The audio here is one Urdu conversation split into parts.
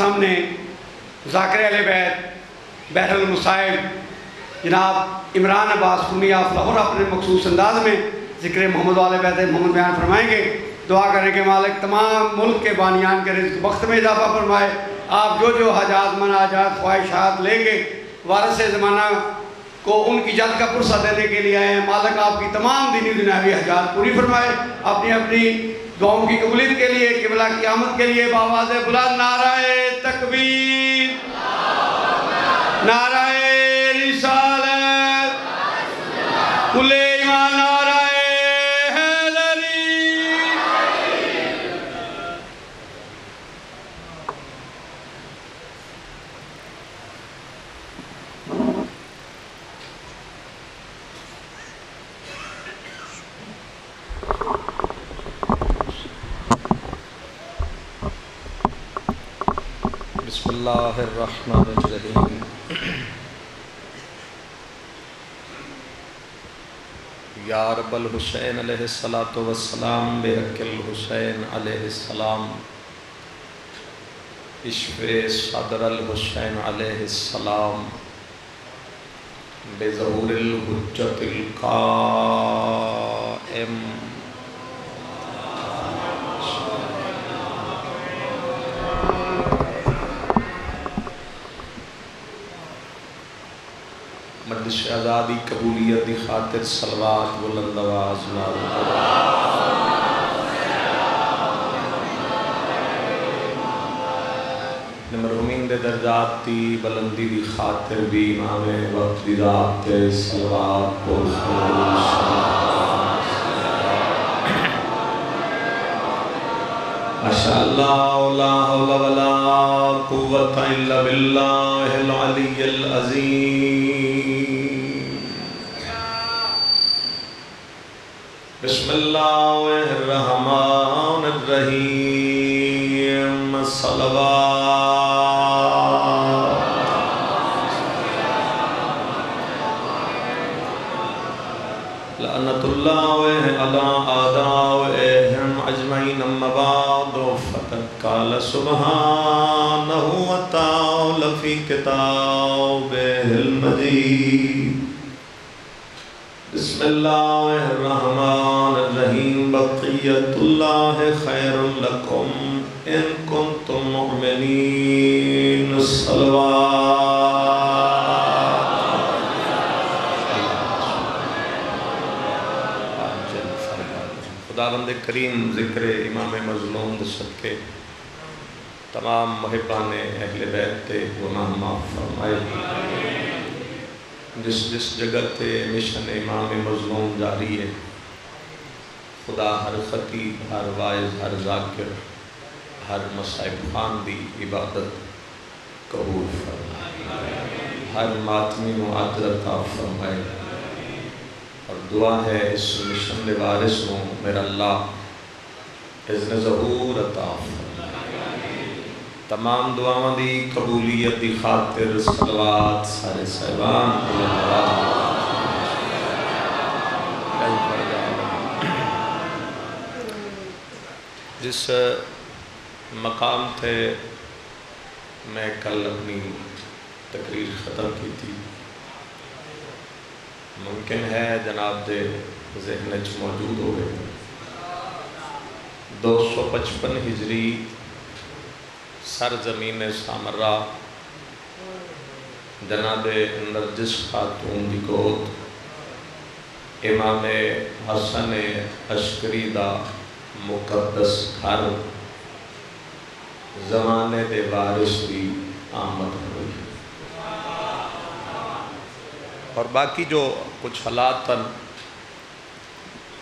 سامنے ذاکر اہل بیت بحر المصائب جناب عمران عباس خونی آف لاہور اپنے مخصوص انداز میں ذکر محمد والے بیت محمد بیان فرمائیں گے. دعا کریں کہ مالک تمام ملک کے بانیان کے رزق وقت میں اضافہ فرمائے. آپ جو حاجات مناجات خواہشات لے کے وارث زمانہ کو ان کی جلد کا پرسہ دینے کے لیے آئے ہیں. مالک آپ کی تمام دینی دنیاوی حاجات پوری فرمائے. اپنی اپنی دعاؤں کی قبولیت کے لیے قبلہ کی آمد کے لیے بآواز بلند نعرہ تکبیر، نعرہ رسالت، کل ایمان، نعرہ حیدری. بسم اللہ الرحمن الرحیم. یا رب الحسین علیہ السلام بحق الحسین علیہ السلام، اشفِ صدر الحسین علیہ السلام، بظہور الحجت القائم. مجلس آزادی قبولیت دی خاطر صلوات بلند آواز نال مرحومین دے درجات دی بلندی دی خاطر بھی امام وقت دی رات تے صلوات ماشاءاللہ لا حول ولا قوت الا باللہ العلی العظیم. بسم اللہ الرحمن الرحیم. صلوات لعنت اللہ علی اعدائہم اجمعین. اما بعد فقد قال سبحانہ وتعالی فی کتابہ المجید. بسم اللہ الرحمن الرحیم. بقیت اللہ خیر لکم ان کنتم مؤمنین. خداوند کریم ذکر امام مظلوم دے صدقے تمام محبان اہل بیت تے گناہ معاف فرمائے. جس جس جگہ تے مشن امام مظلوم جاری ہے خدا ہر خطیب، ہر وائز، ہر ذاکر، ہر مصائب خان دی عبادت قبول فرمائے. ہر ماتمی معاجر عطا فرمائے. اور دعا ہے اس مشن دے وارث نو میرا اللہ اذن ظہور عطا فرمائے. تمام دعاواں دی قبولیت دی خاطر صلوات سارے صاحبان جس مقام تھے میں کل اپنی تقریر ختم کی تھی. ممکن ہے جناب دے ذہن چ موجود ہوئے 255 ہجری سرزمین سامرا جناب نرجس خاتون دی گود امام حسن عسکری دا مقدس گھر زمانے دے وارث دی آمد ہوئی. اور باقی جو کچھ حالات تن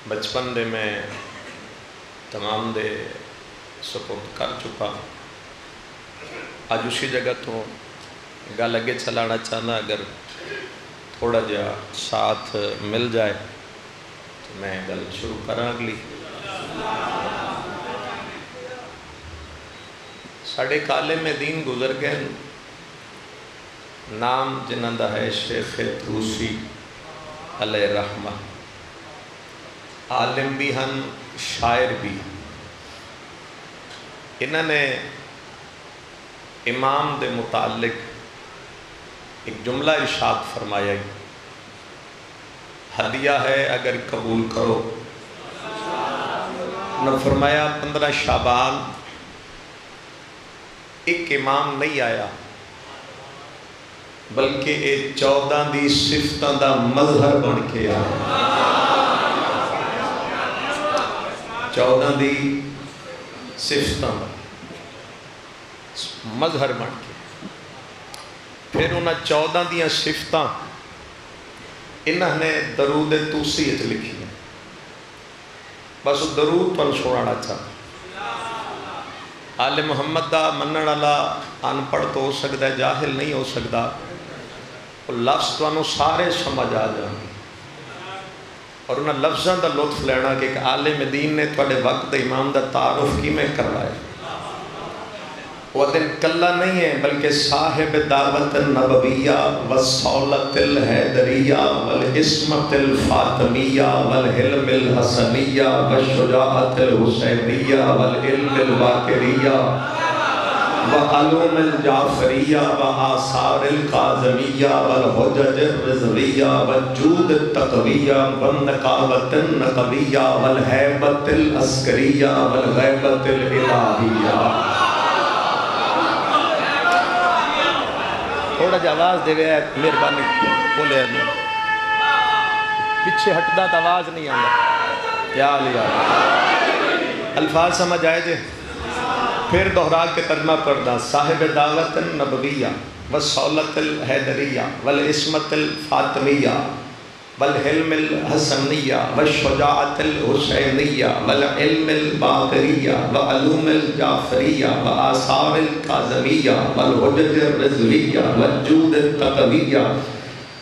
بچپن دے میں تمام دے سپورٹ کر چکا. آج اسی جگہ تو گل اگے چلانا چاہنا اگر تھوڑا جا ساتھ مل جائے تو میں گل شروع کراں. اگلی ساڑھے کالے میں دین گزر گئے. نام جنہاں دا ہے شیخ توسی علیہ رحمہ. عالم بھی ہن، شاعر بھی. انہوں نے امام دے متعلق ایک جملہ ارشاد فرمایا ہے، ہدیہ ہے اگر قبول کرو۔ نہ فرمایا 15 شعبان ایک امام نہیں آیا بلکہ ایک 14 دی صفتاں دا مظہر بن کے آیا، 14 دی صفتاں دا مظہر بن کے، پھر انہاں 14 دیاں صفتاں انہاں نے درود توسی اچھ لکھی ہیں، بس درود پر چھوڑانا چاہتا۔ آل محمد دا منن والا ان پڑھ تو ہو سکتا ہے، جاہل نہیں ہو سکتا، وہ لفظ تو سارے سمجھ آ جائیں گے، اور انہاں لفظاں دا لطف لینا کہ ایک عالم دین نے تھوڑے وقت امام دا تعارف کی میں کروایا، وہ دن کلہ نہیں ہے بلکہ صاحب دعوت النبویہ والصولت الحیدریہ والعصمت الفاطمیہ والحلم الحسنیہ والشجاعت الحسینیہ والعلم الواقریہ وعلوم الجعفریہ وآثار القاظمیہ والحجج الرضویہ والجود التقویہ والنقاوت النقویہ والحیبت العسکریہ والغیبت الالہیہ۔ تھوڑا جا آواز دے گیا ہے، مہربانی بولے ہیں، پیچھے ہٹدا تو آواز نہیں آندا، یا لیا الفاظ سمجھ آئے جے؟ پھر دہرا کے ترجمہ پڑھدا، صاحب دعوت النبویہ والصولت الحیدریہ والعصمت الفاطمیہ والحلم الحسنیہ والشجاعت الحسینیہ والعلم الباقریہ وعلوم الجعفریہ وآثار القاظمیہ والحجج الرضویہ والجود التقویہ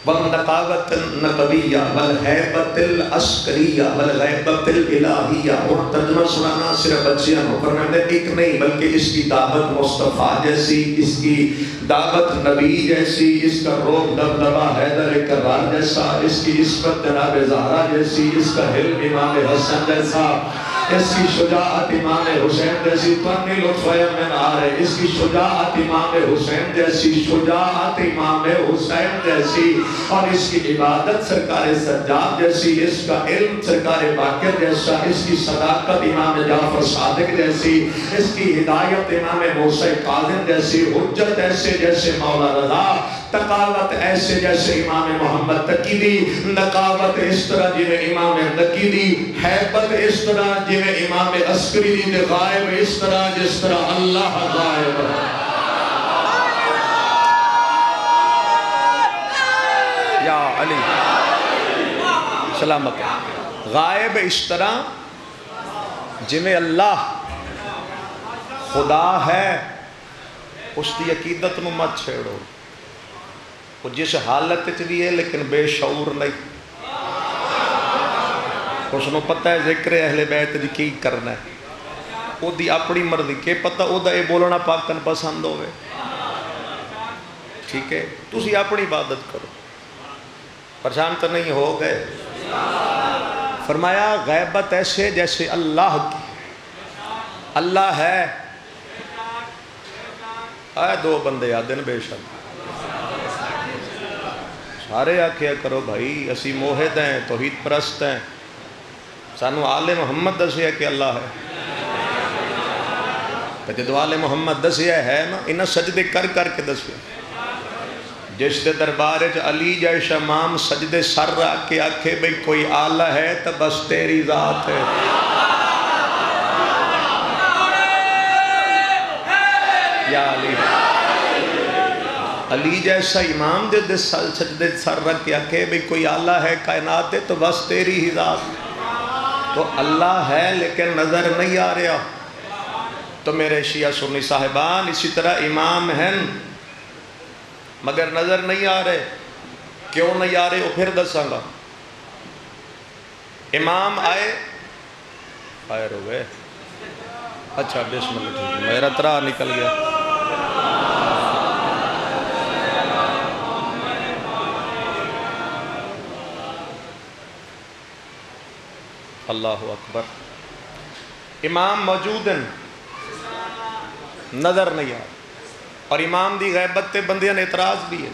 والنقاوت النقویہ والحیبت العسکریہ والغیبت الالہیہ۔ اور ترجمہ سنانا صرف بچیاں ہو، فرماتے ایک نہیں بلکہ اس کی دعوت مصطفیٰ جیسی، اس کی دعوت نبی جیسی، اس کا روب دبدبہ حیدر کرار جیسا، اس کی عصمت جناب زہرا جیسی، اس کا حلم امام حسن جیسا، اس کی شجاعت امام حسین جیسی، تنی لطف من آ رہے، اس کی شجاعت امام حسین جیسی، شجاعت امام حسین جیسی، اور اس کی عبادت سرکار سجاد جیسی، اس کا علم سرکار باقر جیسا، اس کی صداقت امام جعفر صادق جیسی، اس کی ہدایت امام موسیٰ کاظم جیسی، حجت ایسے جیسے مولا رضا، تقاوت ایسے جیسے امام محمد تقیدی، نقاوت اس طرح جنہیں امام نقیدی، حیبت اس طرح جنہیں امام عسکری دی، غائب اس طرح جس طرح اللہ غائب ہے۔ یا علی سلامت، غائب اس طرح جنہیں اللہ خدا ہے، اس دی عقیدت نو مت چھیڑو، وہ جس حالت چلی ہے لیکن بے شعور نہیں، اس نے پتہ ہے ذکر اہل بیت دی کی کرنا ہے، وہ دی اپنی مرضی کے پتہ وہ دا اے بولنا پاکن پسند ہوئے، ٹھیک ہے، تسی اپنی عبادت کرو، پریشان تو نہیں ہو گئے۔ فرمایا غیبت ایسے جیسے اللہ کی، اللہ ہے، آئے دو بندے آدھن بے شک، سارے آکھیا کرو بھائی اسی موحد ہیں، توحید پرست ہیں، سانو آل محمد دسیا کہ اللہ ہے، جدو آل محمد دسیا ہے نا، انہاں سجدے کر کر کے دسیا، جس دے دربار علی جیسا امام سجدے سر رکھ کے آکھے بھئی کوئی آلہ ہے تو بس تیری ذات ہے۔ یا علی، علی جیسا امام دے سجدے سر رکھ کے آکھے بھئی کوئی آلہ ہے کائنات ہے تو بس تیری ہی ذات، تو اللہ ہے لیکن نظر نہیں آ رہا۔ تو میرے شیعہ سنی صاحبان اسی طرح امام ہیں مگر نظر نہیں آ رہے، کیوں نہیں آ رہے وہ پھر دساں گا۔ امام آئے رو گئے، اچھا بسم اللہ، میرا ترا نکل گیا۔ اللہ اکبر، امام موجود ہیں، نظر نہیں آ رہا، اور امام دی غیبت تے بندیاں نے اعتراض بھی ہے،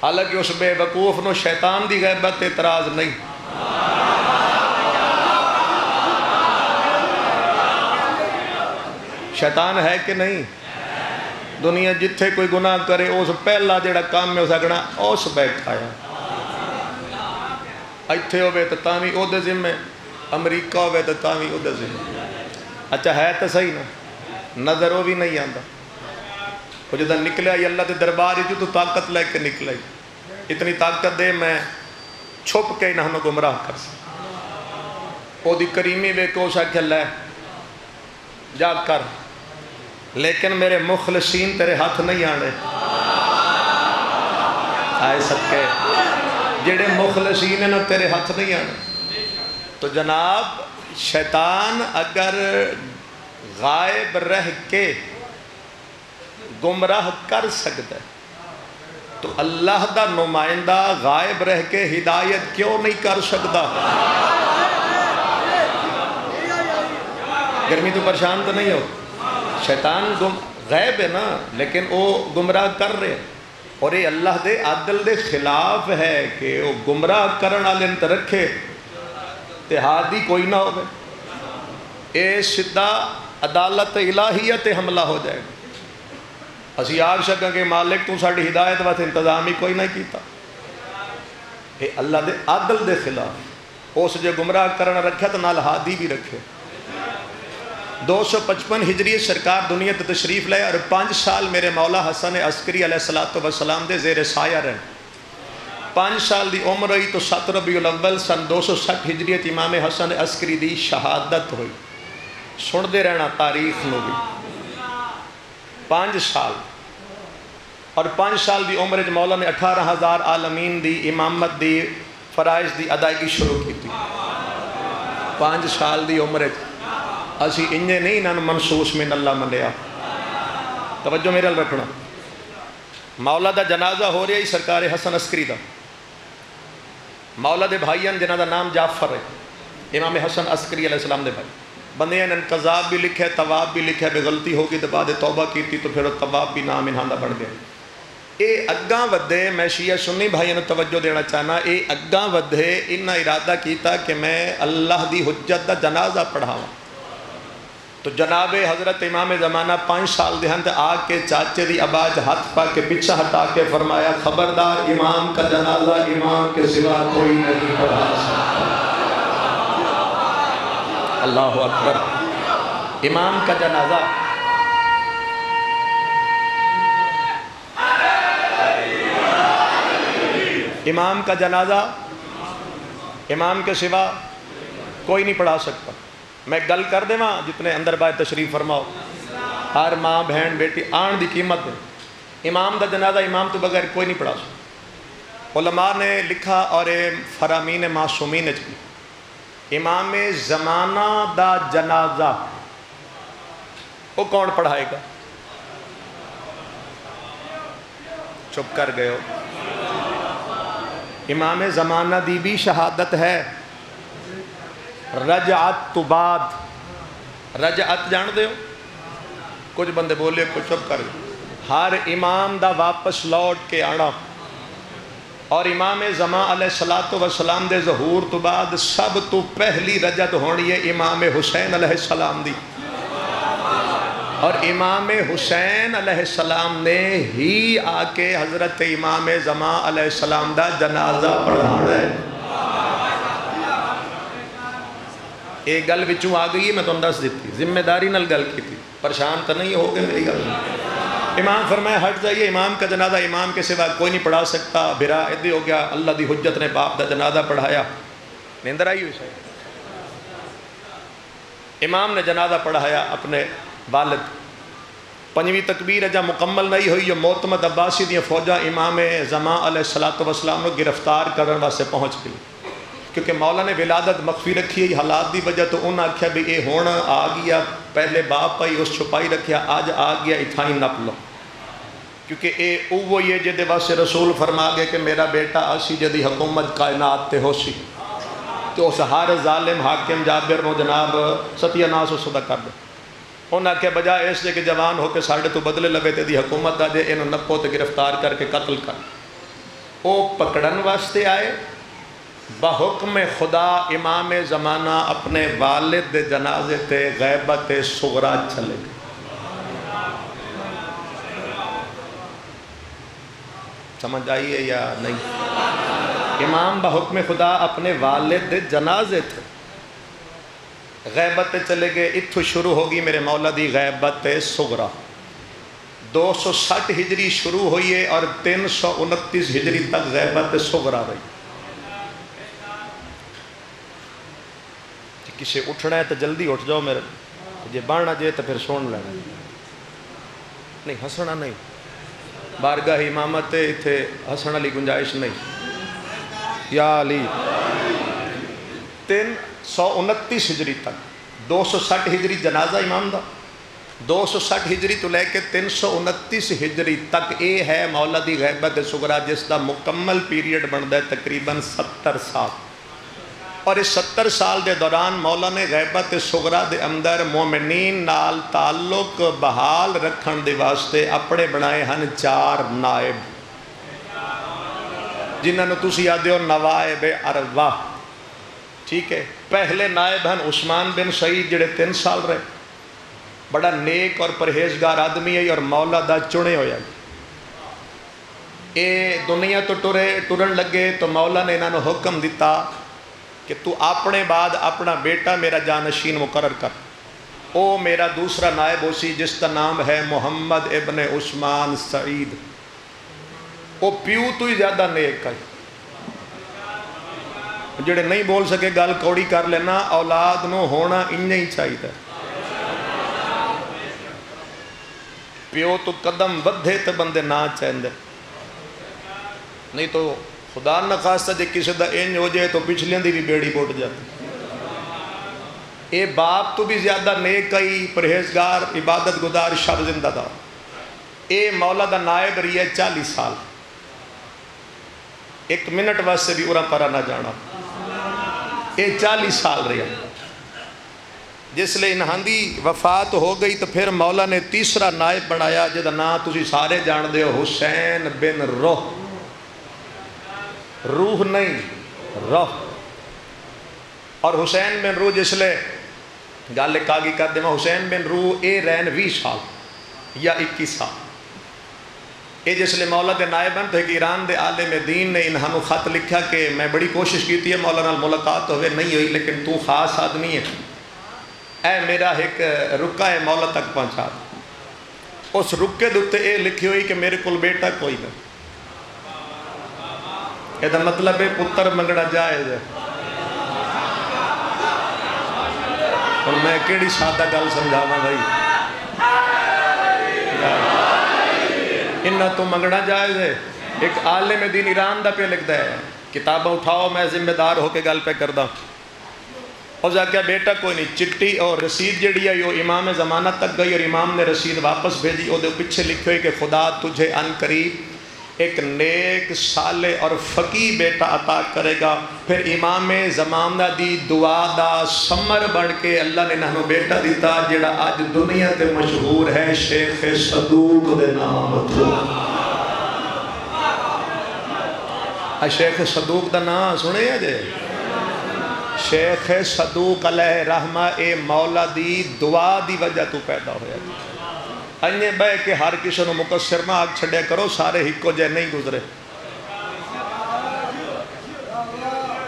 حالانکہ اس بے وقوف نو شیطان دی غیبت تے اعتراض نہیں۔ شیطان ہے کہ نہیں؟ دنیا جتھے کوئی گناہ کرے اس پہلا جڑا کام میں اس اگنا اس بیٹھا ہے، ایتھے ہوئے تو تاوی او دے ذمے، امریکہ ہوئے تو تاوی او دے ذمے۔ اچھا ہے تو صحیح نا، نظر وہ بھی نہیں آندا، وہ جدہ نکلے آئی اللہ دے دربار ہی تو طاقت لے کے نکلے، اتنی طاقت دے میں چھپ کے نہ ہمیں گمراہ کر سکتا، او دی کریمی وے کو شاکہ لے جا کر، لیکن میرے مخلصین تیرے ہاتھ نہیں آنے، آئے صدقے جڑے مخلصین ہیں تیرے ہاتھ نہیں آنے۔ تو جناب شیطان اگر غائب رہ کے گمراہ کر سکتا ہے تو اللہ دا نمائندہ غائب رہ کے ہدایت کیوں نہیں کر سکتا؟ گرمی تو پریشان تو نہیں ہو، شیطان غیب ہے نا، لیکن وہ گمراہ کر رہے ہیں، اور یہ اللہ دے عدل دے خلاف ہے کہ وہ گمراہ کرن والے تے رکھے تے ہادی کوئی نہ ہوگا، اے سدھا عدالت الہیہ تے حملہ ہو جائے گا۔ اسی آگ سکیں کہ مالک تو ساڑھی ہدایت واسطے انتظام ہی کوئی نہیں کیتا، اے اللہ دے عدل دے خلاف، اس جو گمراہ کرن رکھے تو نال ہادی بھی رکھے۔ 255 ہجری سرکار دنیا تے تشریف لائے اور 5 سال میرے مولا حسن عسکری علیہ السلام دے زیر سایہ رہے، 5 سال دی عمر ہوئی تو 7 ربیع الاول سن 260 ہجریت امام حسن عسکری دی شہادت ہوئی۔ سن دے رہنا تاریخ نو بھی 5 سال، اور 5 سال دی عمر مولا نے 18,000 عالمین دی امامت دی فرائض دی ادائیگی شروع کی تھی۔ 5 سال دی عمر اسی انجے نہیں انہوں نے منصوص من اللہ منیا۔ توجہ میرے رکھنا، مولا دا جنازہ ہو رہا ہی سرکار حسن عسکری دا، مولا دے بھائیان جنہ دا نام جعفر ہے، امام حسن عسکری علیہ السلام دے بھائی بندے ہیں، قذاب بھی لکھے تواب بھی لکھے، بے غلطی ہوگی تو بعد توبہ کی تھی تو پھر تواب بھی نام انہاں دا بڑھ گیا۔ اے اگاں ودے، میں شیعہ سنی بھائیوں نے توجہ دینا چاہنا، اے اگاں ودے انہاں ارادہ کیتا کہ میں اللہ دی حجت دا جنازہ پڑھاواں، تو جناب حضرت امام زمانہ 5 سال دہند آ کے چاچے دی آواز ہاتھ پا کے پیچھے ہٹا کے فرمایا خبردار امام کا جنازہ امام کے سوا کوئی نہیں پڑھا سکتا۔ اللہ اکبر، امام کا جنازہ امام کا جنازہ امام کے سوا کوئی نہیں پڑھا سکتا۔ میں گل کر دے وہاں جتنے اندر باہر تشریف فرماؤ، ہر ماں بہن بیٹی آن دی قیمت ہے، امام دا جنازہ امام تو بغیر کوئی نہیں پڑھا سکتا۔ علماء نے لکھا اور فرامین معصومین بھی، امام زمانہ دا جنازہ وہ کون پڑھائے گا؟ چپ کر گئے ہو، امام زمانہ دی بھی شہادت ہے، رجعت تو بعد، رجعت جان دے ہو؟ کچھ بندے بولے کچھ چپ کر گئے، ہر امام دا واپس لوٹ کے آنا، اور امام زمان علیہ السلام دے ظہور تو بعد سب تو پہلی رجعت ہونی ہے امام حسین علیہ السلام دی، اور امام حسین علیہ السلام نے ہی آ کے حضرت امام زمان علیہ السلام دا جنازہ پڑھانا ہے۔ ایک گل بچوں آ گئی ہے، میں تو انداز دیتی ذمہ داری نال گل کی تھی، پریشان تو نہیں ہو گئے میری گل۔ امام فرمایا ہٹ جائیے، امام کا جنازہ امام کے سوا کوئی نہیں پڑھا سکتا۔ بھرا ادھے ہو گیا، اللہ دی حجت نے باپ دا جنازہ پڑھایا، نیندر آئی ہوئی شاید، امام نے جنازہ پڑھایا اپنے والد، 5ویں تکبیر جب مکمل نہیں ہوئی جو معتمد عباسی دیا فوجہ امام زمان علیہ السلام کو گرفتار کرنے واسطے پہنچ گئی، کیونکہ مولا نے ولادت مخفی رکھی ہے حالات دی وجہ، تو انہوں نے آکھیا بھی اے ہون آ گیا، پہلے باپ پائی اس چھپائی رکھیا، آج آ گیا اتھائی نپ لو، کیونکہ اے اوہ یہ جدے واسطے رسول فرما گئے کہ میرا بیٹا آسی جدی حکومت کائنات تے ہو سی، تو اس ہر ظالم حاکم جابر نو جناب ستیہ ناس و صدا کر دے۔ انہاں کہ بجائے اس دے کہ جوان ہو کے ساڑھے تو بدلے لگے تے دی حکومت دا جے انہوں نپو تے گرفتار کر کے قتل کر. او پکڑن واسطے آئے. بحکم خدا امام زمانہ اپنے والد دے جنازے تے غیبت صغرا چلے گئے. سمجھ آئیے یا نہیں؟ امام بحکم خدا اپنے والد دے جنازے تھے غیبت چلے گئے. اتھو شروع ہوگی میرے مولا دی غیبت صغرا. 260 ہجری شروع ہوئی ہے اور 329 ہجری تک غیبت صغرا رہی. کسی اٹھنا ہے تو جلدی اٹھ جاؤ میرے جی باننا جائے تو پھر سون لینا نہیں ہسنا نہیں. بارگاہ امامت اتھے ہسن علی گنجائش نہیں. یا علی 329 ہجری تک 260 ہجری جنازہ امام دا 260 ہجری تو لے کے 329 ہجری تک اے ہے مولا دی غیبت صغرا جس دا مکمل پیریڈ بندا ہے تقریباً 70 سال. اور اس 70 سال دے دوران مولا نے غیبت صغرا دے اندر مومنین نال تعلق بحال رکھن دے واسطے اپنے بنائے ہن 4 نائب جنہاں نو تسی آدھے ہو نوائب ارواح. ٹھیک ہے. پہلے نائب ہیں عثمان بن سعید جڑے 3 سال رہے. بڑا نیک اور پرہیزگار آدمی ہے اور مولا دا چنے ہویا. اے دنیا تو ٹرن لگے تو مولا نے انہوں نے حکم دیتا کہ تو اپنے بعد اپنا بیٹا میرا جانشین مقرر کر. او میرا دوسرا نائب ہو سی جس کا نام ہے محمد ابن عثمان سعید. او پیو تو ہی زیادہ نیک ہے. جڑے نہیں بول سکے گل کوڑی کر لینا اولاد نو ہونا انہیں ہی چاہیے. پیو تو قدم ودھے تو بندے نہ چاہندے نہیں تو خدا نہ خواستہ جے کسی دا انج ہو جائے تو پچھلیاں دی بھی بیڑی بوٹ جاتی. اے باپ تو بھی زیادہ نیک ہی پرہیزگار عبادت گزار شب زندہ دا. اے مولا دا نائب رہی ہے 40 سال. 1 منٹ واسطے بھی اُرا پرا نہ جانا. اے 40 سال رہا. جس لئے انہاں دی وفات ہو گئی تو پھر مولا نے تیسرا نائب بنایا جدا نا تسی سارے جان دے ہو حسین بن روح. روح نہیں روح. اور حسین بن روح جس لئے گالے کاغی کر دے میں حسین بن روح اے رین 20 سال یا 21 سال. اے جس لئے مولا دے نائب ہیں تو ایک ایران دے عالم دین نے انہاں نو خط لکھا کہ میں بڑی کوشش کی تھی مولا نال ملاقات ہوئے نہیں ہوئی لیکن تو خاص آدمی ہے. اے میرا ایک رکا ہے مولا تک پہنچا. اس رکے دوتے اے لکھی ہوئی کہ میرے کل بیٹا کوئی نہیں. یہ دا مطلب ہے پتر منگڑا جائز ہے. اور میں کیڑی سادہ گل سمجھاواں بھائی. انہاں تو منگڑا جائز ہے. ایک عالم دین ایران دا پہ لکھتا ہے کتابیں اٹھاؤ میں ذمہ دار ہو کے گل پہ کردہ. اور جا کے بیٹا کوئی نہیں. چٹی اور رسید جڑی ہے یہ امام زمانہ تک گئی اور امام نے رسید واپس بھیجی. وہ پیچھے لکھے کہ خدا تجھے ان قریب ایک نیک صالح اور فقی بیٹا عطا کرے گا. پھر امام زمانہ دی دعا دا سمر بڑھ کے اللہ نے انہوں بیٹا دیتا جڑا آج دنیا تے مشہور ہے شیخ صدوق دے نام تو. شیخ صدوق دا نام سنے جے. شیخ صدوق علیہ رحمہ اے مولا دی دعا دی وجہ تو پیدا ہویا. انہیں بے کہ ہر کسی نو مقصر نہ آگ چھڑے کرو سارے ہکو جے نہیں گزرے.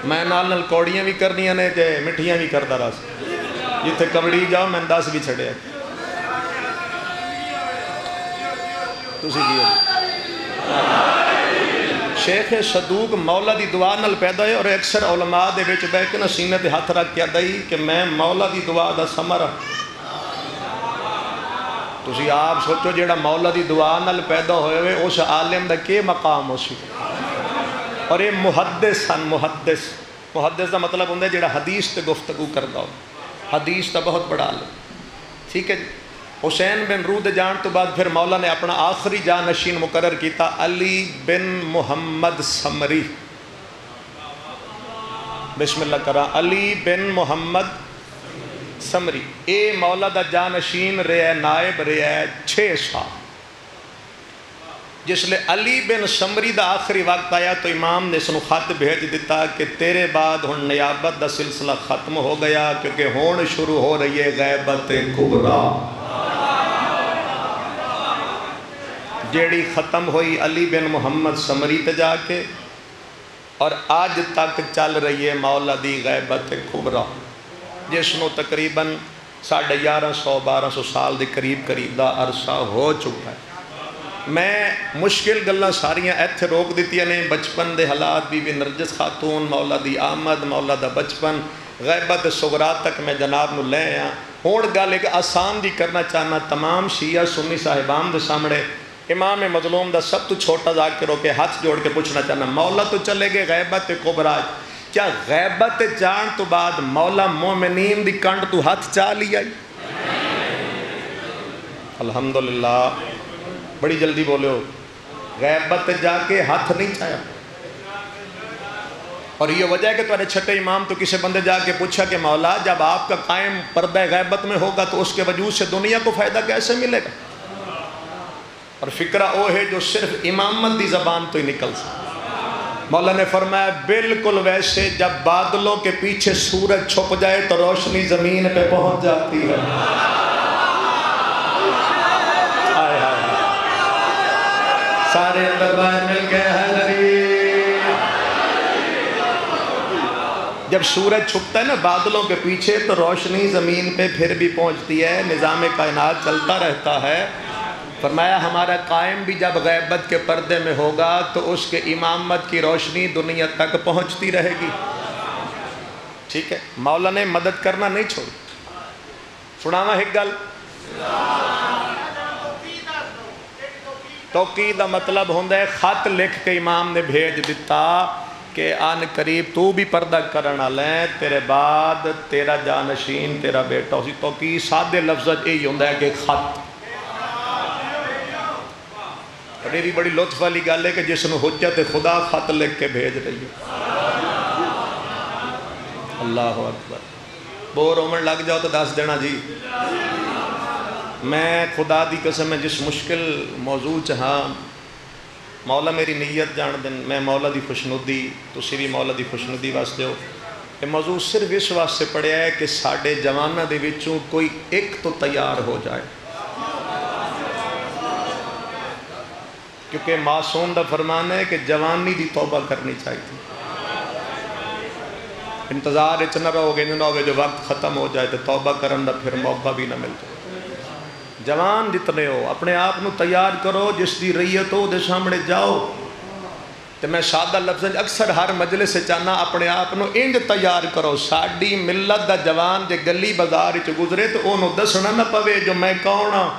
میں نال کوڑیاں بھی کرنیاں نے جے مٹھیاں بھی کردہ رہا سے. جتھے کبڑی جاؤ میں 10 بھی چھڑے. تسی کیا شیخ صدوق مولا دی دعا نال پیدا ہے اور اکثر علماء دے وچ بیٹھ کے سینے تے ہاتھ رکھ کے دئی کہ میں مولا دی دعا دا ثمر. تسی آپ سوچو جیڑا مولا دی دعا نال پیدا ہوئے ہوئے اس عالم دا کے مقام ہو سی. اور یہ محدث ہیں. محدث دا مطلب ہوندہ ہے جیڑا حدیث تے گفتگو کردہ ہو. حدیث دا بہت بڑا عالم. ٹھیک ہے. حسین بن روح دے جان تو بعد پھر مولا نے اپنا آخری جانشین مقرر کیتا علی بن محمد سمری. بسم اللہ کرا. علی بن محمد سمری اے مولا دا جانشین رہا ہے، نائب رہا ہے 6 سال۔ جس لئے علی بن سمری دا آخری وقت آیا تو امام نے اس نو خط بھیج دیتا کہ تیرے بعد ہن نیابت دا سلسلہ ختم ہو گیا، کیونکہ ہون شروع ہو رہی ہے غیبت کبریٰ، جیڑی ختم ہوئی علی بن محمد سمری تے جا کے، اور آج تک چل رہی ہے مولا دی غیبت کبریٰ، جس نو تقریباً 1150-1200 سال دے قریب دا عرصہ ہو چکا ہے۔ میں مشکل گلاں ساریاں ایتھے روک دیتیاں نے، بچپن دے حالات، بی بی نرجس خاتون، مولا دی آمد، مولا دا بچپن، غیبت صغرا تک میں جناب نو لے آیا۔ ہون گل ایک آسان دی کرنا چاہنا تمام شیعہ سنی صاحبان دے سامنے، امام مظلوم دا سب تو چھوٹا ذاکر ہو کے ہاتھ جوڑ کے پوچھنا چاہنا، مولا تو چلے گئے غیبت کبریٰ، کیا غیبت جان تو بعد مولا مومنین دی کنڈ تو ہاتھ چاہ لیا؟ الحمدللہ، بڑی جلدی بولے ہو، غیبت جا کے ہاتھ نہیں چاہیا۔ اور یہ وجہ ہے کہ تمہارے چھٹے امام تو کسی بندے جا کے پوچھا کہ مولا جب آپ کا قائم پردہ غیبت میں ہوگا تو اس کے وجود سے دنیا کو فائدہ کیسے ملے گا؟ اور فکرہ وہ ہے جو صرف امامت دی زبان تو ہی نکل سکتا۔ مولا نے فرمایا بالکل ویسے جب بادلوں کے پیچھے سورج چھپ جائے تو روشنی زمین پہ پہنچ جاتی ہے۔ سارے اندر باہر مل گئے حیدری۔ جب سورج چھپتا ہے نا بادلوں کے پیچھے تو روشنی زمین پہ پھر بھی پہنچتی ہے، نظام کائنات چلتا رہتا ہے۔ فرمایا ہمارا قائم بھی جب غیبت کے پردے میں ہوگا تو اس کے امامت کی روشنی دنیا تک پہنچتی رہے گی۔ ٹھیک ہے، مولا نے مدد کرنا نہیں چھوڑی۔ سناوا ایک گل، توقید دا مطلب ہوندہ ہے خط لکھ کے امام نے بھیج دیتا کہ آن قریب تو بھی پردہ کرنا لیں، تیرے بعد تیرا جانشین تیرا بیٹا اسی توقید سادے لفظ یہی ہوندہ ہے کہ خط۔ اور یہ بھی بڑی لطف والی گل ہے کہ جس نے حجت خدا خط لکھ کے بھیج رہی ہے۔ اللہ اکبر، بور ہومن لگ جاؤ تو دس دینا جی، میں خدا دی قسم ہے جس مشکل موضوع چاہاں مولا میری نیت جان دن، میں مولا دی خوشنودی تسی بھی مولا دی خوشنودی واسطے ہو۔ یہ موضوع صرف اس واسطے پڑھیا ہے کہ ساڑھے جوانہ دے وچوں کوئی ایک تو تیار ہو جائے، کیونکہ معصوم دا فرمان ہے کہ جوانی دی توبہ کرنی چاہیے۔ انتظار اتنا رہو گے نہ ہوگے جو وقت ختم ہو جائے تو توبہ کرن دا پھر موقع بھی نہ مل جائے۔ جوان جتنے ہو اپنے آپ نو تیار کرو، جس دی ریت ہو دے سامنے جاؤ۔ تو میں سادہ لفظ اکثر ہر مجلس سے چاہنا اپنے آپ نو انج تیار کرو، ساڑی ملت دا جوان جے گلی بازار چ گزرے تو انہوں دسنا نہ پوے جو میں کون ہاں،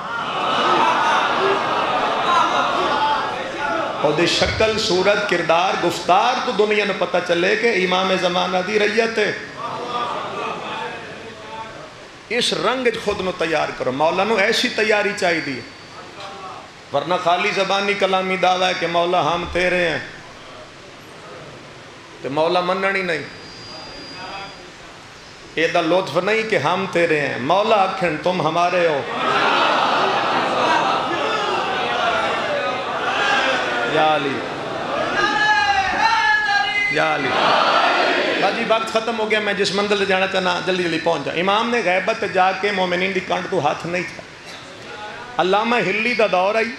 اور دے شکل صورت کردار گفتار تو دنیا نے پتہ چلے کہ امام زمانہ دی ریت ہے۔ اس رنگ خود نو تیار کرو، مولا نو ایسی تیاری چاہی دی، ورنہ خالی زبانی کلامی دعویٰ ہے کہ مولا ہم تیرے ہیں تو مولا مننی نہیں۔ یہ دا لطف نہیں کہ ہم تیرے ہیں، مولا اکھن تم ہمارے ہو۔ یا علی یا علی۔ باجی وقت ختم ہو گیا، میں جس منزل سے جانا چاہنا جلدی جلدی پہنچ جا۔ امام نے غیبت جا کے مومنین دی کنڈ تو ہاتھ نہیں چھا۔ علامہ ہلی دا دور آئی،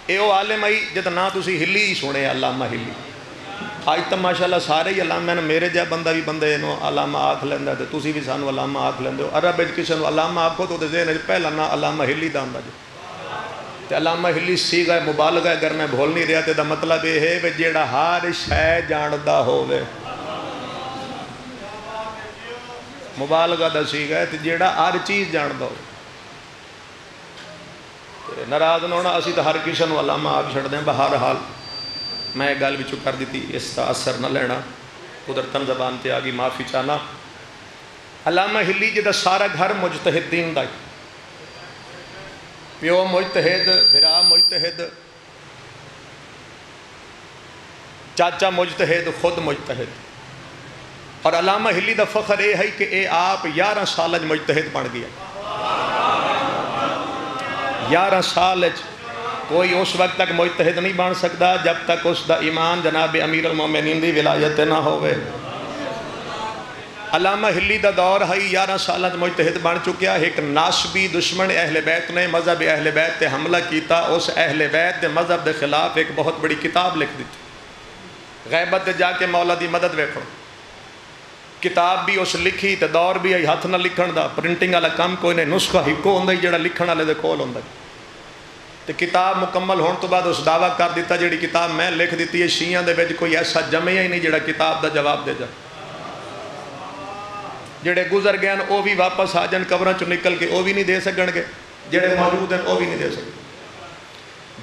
اے او عالم آئی جد نا تسی ہلی ہی سنے، علامہ ہلی۔ آج تو ماشاءاللہ سارے ہی علامہ، میں میرے جا بندہ بھی بندے نو علامہ آکھ لیندہ ہے، تسی بھی سانو علامہ آکھ لیندے ہو۔ عرب اج کسی نو علامہ آکھو تو ذہن ہے پہلا نا علامہ ہلی دا آندا جو۔ تے علامہ ہلی صیغہ مبالغہ اگر میں بھول نہیں رہا تے دا مطلب یہ ہے کہ جیڑا ہر شے جاندا ہووے، مبالغہ دا صیغہ ہے تے جیڑا ہر چیز جاندا ہو۔ ناراض نہ ہونا، اسی تو ہر کسی نو علامہ آکھ چھڑ دیں، بہرحال میں گل وچوں کر دیتی، اس کا اثر نہ لینا، قدرتاً زبان تے آگی معافی چاہنا۔ علامہ ہلی جدا سارا گھر مجتہدین دا، پیو مجتہد، بھرا مجتہد، چاچا مجتہد، خود مجتہد۔ اور علامہ ہلی دا فخر یہ ہے کہ اے آپ 11 سال مجتہد بن گیا. 11 سال کوئی اس وقت تک مجتہد نہیں بن سکتا جب تک اس دا ایمان جناب امیر المومنین دی ولایت نہ ہوئے. علامہ ہلی دا دور ہے 11 سال مجتہد بن چکیا. ایک ناسبی دشمن اہل بیت نے مذہب اہل بیت تے حملہ کیتا. اس اہل بیت دے مذہب دے خلاف ایک بہت بڑی کتاب لکھ دیتی. غیبت دے جا کے مولا دی مدد ویکھو. کتاب بھی اس لکھی تے دور بھی آئی ہاتھ نہ لکھن دا, پرنٹنگ والا کم کوئی نہیں, نسخہ ہکو ہوندا جڑا لکھن والے دے کول ہوندا. تے کتاب مکمل ہون تو بعد اس دعویٰ کر دیتا جڑی کتاب میں لکھ دیتی ہے شیعہ دے وچ کوئی ایسا جمعیہ ہی نہیں جڑا کتاب دا جواب دے جا. جڑے گزر گئے وہ بھی واپس آ جان قبراں چوں نکل کے, وہ بھی نہیں دے سکن گے. جڑے موجود ہیں وہ بھی نہیں دے سکتے.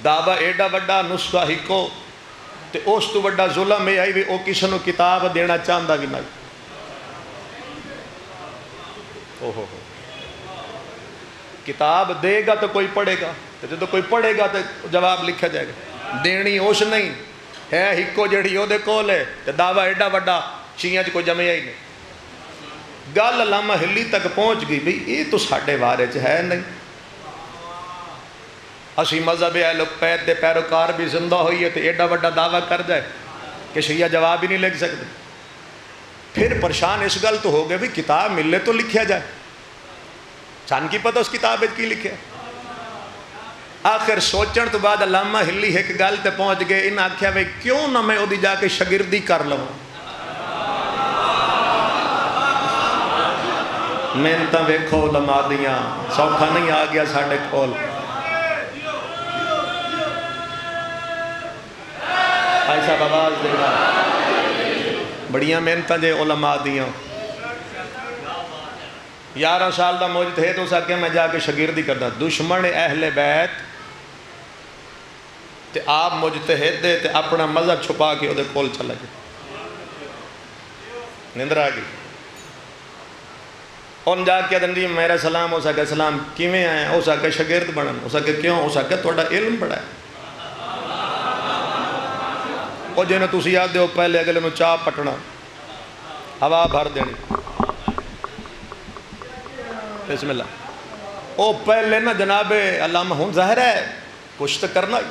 دعویٰ ایڈا وڈا, نسخہ ہکو, تے اس تو وڈا ظلم یہ آئی بھی وہ کسی نو کتاب دینا چاہتا بھی نہیں. کتاب دے گا تو کوئی پڑھے گا, جب کوئی پڑھے گا تو جواب لکھا جائے گا. دینی اس نہیں ہے ہکو جڑی وہ دے کول ہے, تے دعویٰ ایڈا وڈا شیعہ کوئی جمعیہ ہی نہیں. گل علامہ ہلی تک پہنچ گئی بھئی یہ تو ساڈے بارے چ ہے نہیں. اسی مذہب اہل بیت دے پیروکار بھی زندہ ہوئی ہے تو ایڈا وڈا دعویٰ کر جائے کہ شیعہ جواب ہی نہیں لکھ سکتے. پھر پریشان اس گل تو ہو گئے بھی کتاب ملے تو لکھیا جائے. سان کی پتہ اس کتاب کی لکھیا. آخر سوچن تو بعد علامہ ہلی ایک گل تے پہنچ گئے. انہاں آکھیا بھئی کیوں نہ میں اودی جا کے شاگردی کر لوں. محنتاں ویکھو علماء دیاں, سوکھا نہیں آ گیا ساڈے کول. ایسا آواز دے گا بڑیاں محنتاں جے علماء دیاں. 11 سال دا مجتہد ہو سکے میں جا کے شاگردی کردا. دشمن اہل بیت تے آپ مجتہد دے تے اپنا مذہب چھپا کے اودے کول چلا گئے. نندر آ گئی. ان جا کے دن جی میرا سلام, ہو سکے سلام کیویں آئے, ہو سکے شاگرد بنن, ہو سکے کیوں, ہو سکے تھوڑا علم بڑا ہے. وہ جنہیں تسی یاد دیو پہلے اگلے نو چاہ پٹنا, ہوا بھر دینی. بسم اللہ. وہ پہلے نا جناب علامہ ہوں ظاہر ہے کچھ تو کرنا ہی,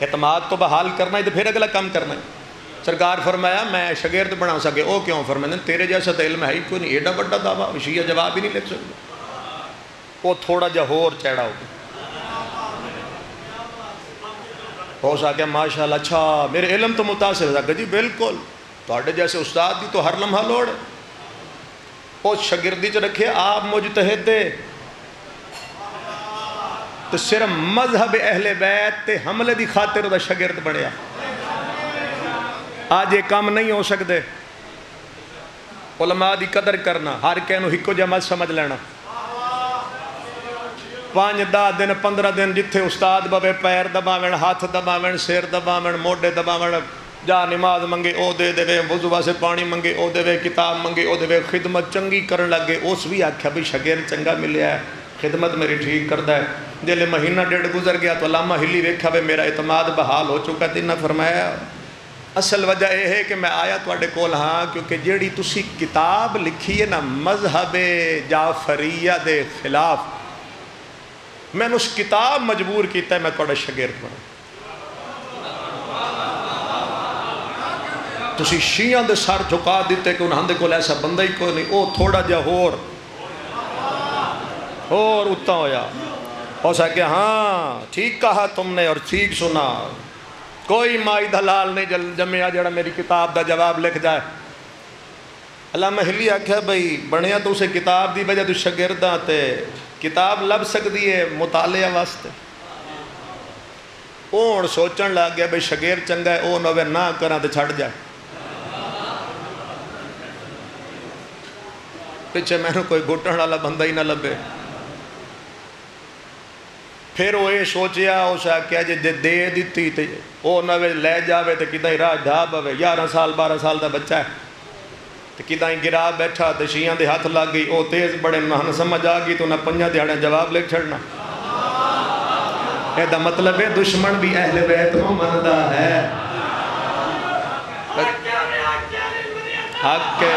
اعتماد تو بحال کرنا ہی, تو پھر اگلا کام کرنا ہی. سرکار فرمایا میں شاگرد بنا سکے. او کیوں؟ فرمایا تیرے جیسا تو علم ہے ہی کوئی نہیں, ایڈا بڑا دعویٰ شیعہ جواب ہی نہیں لکھ سکتے. وہ تھوڑا جا ہور چیڑا ہو گیا. ہو سکے ماشاءاللہ اچھا میرے علم تو متاثر ہو سکے. جی بالکل تھوڑے جیسے استاد دی تو ہر لمحہ لوڑ ہے. وہ شاگردی چ رکھے آپ مجتہد دے تو صرف مذہب اہل بیت تے حملے دی خاطر دا شاگرد بنیا. آج یہ کام نہیں ہو سکتے. علماء دی قدر کرنا, ہر کہنو ہکو جماعت سمجھ لینا. 5-10 دن 15 دن جتھے استاد بابے پیر دباویں, ہاتھ دباویں, سر دباویں, موڈے دباویں, جا نماز منگے او دے دے, وضو واسطے پانی منگے او دے, کتاب منگے او دے, خدمت چنگی کرن لگے. اس بھی آکھیا بھی شاگرد چنگا ملیا ہے, خدمت میری ٹھیک کردا ہے. جلے مہینہ ڈیڑھ گزر گیا تو علامہ ہلی ویکھا بھی میرا اعتماد بحال ہو چکا. تے انہاں فرمایا اصل وجہ یہ ہے کہ میں آیا تواڈے کول ہاں کیونکہ جیڑی تسی کتاب لکھی ہے نا مذہب جعفریہ دے خلاف, میں نے اس کتاب مجبور کیتا ہے میں تواڈا شاگرد بنا. تسی شیعہ دے سر جھکا دیتے کہ انہاں دے کول ایسا بندہ ہی کوئی نہیں. او تھوڑا جا ہور اتنا ہویا. ہو سکے ہاں ٹھیک کہا تم نے اور ٹھیک سنا, کوئی مائی دلال نہیں جمعہ جڑا میری کتاب دا جواب لکھ جائے. علامہ ہلی آکھیا بھئی بنیا تو اسے کتاب دی وجہ تو شاگرداں تے کتاب لب سکتی ہے مطالعہ واسطے. ہن سوچن لگ گیا بھئی شاگرد چنگا ہے او نوے نہ کراں تے چھڑ جائے. پیچھے میں نے کوئی گھٹن والا بندہ ہی نہ لبے. پھر وہ یہ سوچیا اس آکھیا جے دے دیتی تے وہ نوے لے جاوے تے کداں ہی راہ ڈھا پوے. 11 سال 12 سال دا بچہ ہے تے کداں ہی گرا بیٹھا تے شیعہ دے ہاتھ لگ گئی. او تیز بڑے نہ سمجھ آ گئی تو نہ 5 دیہاڑے جواب لکھ چھڑنا. اے دا مطلب ہے دشمن بھی اہل بیت نو مندا ہے. حق ہے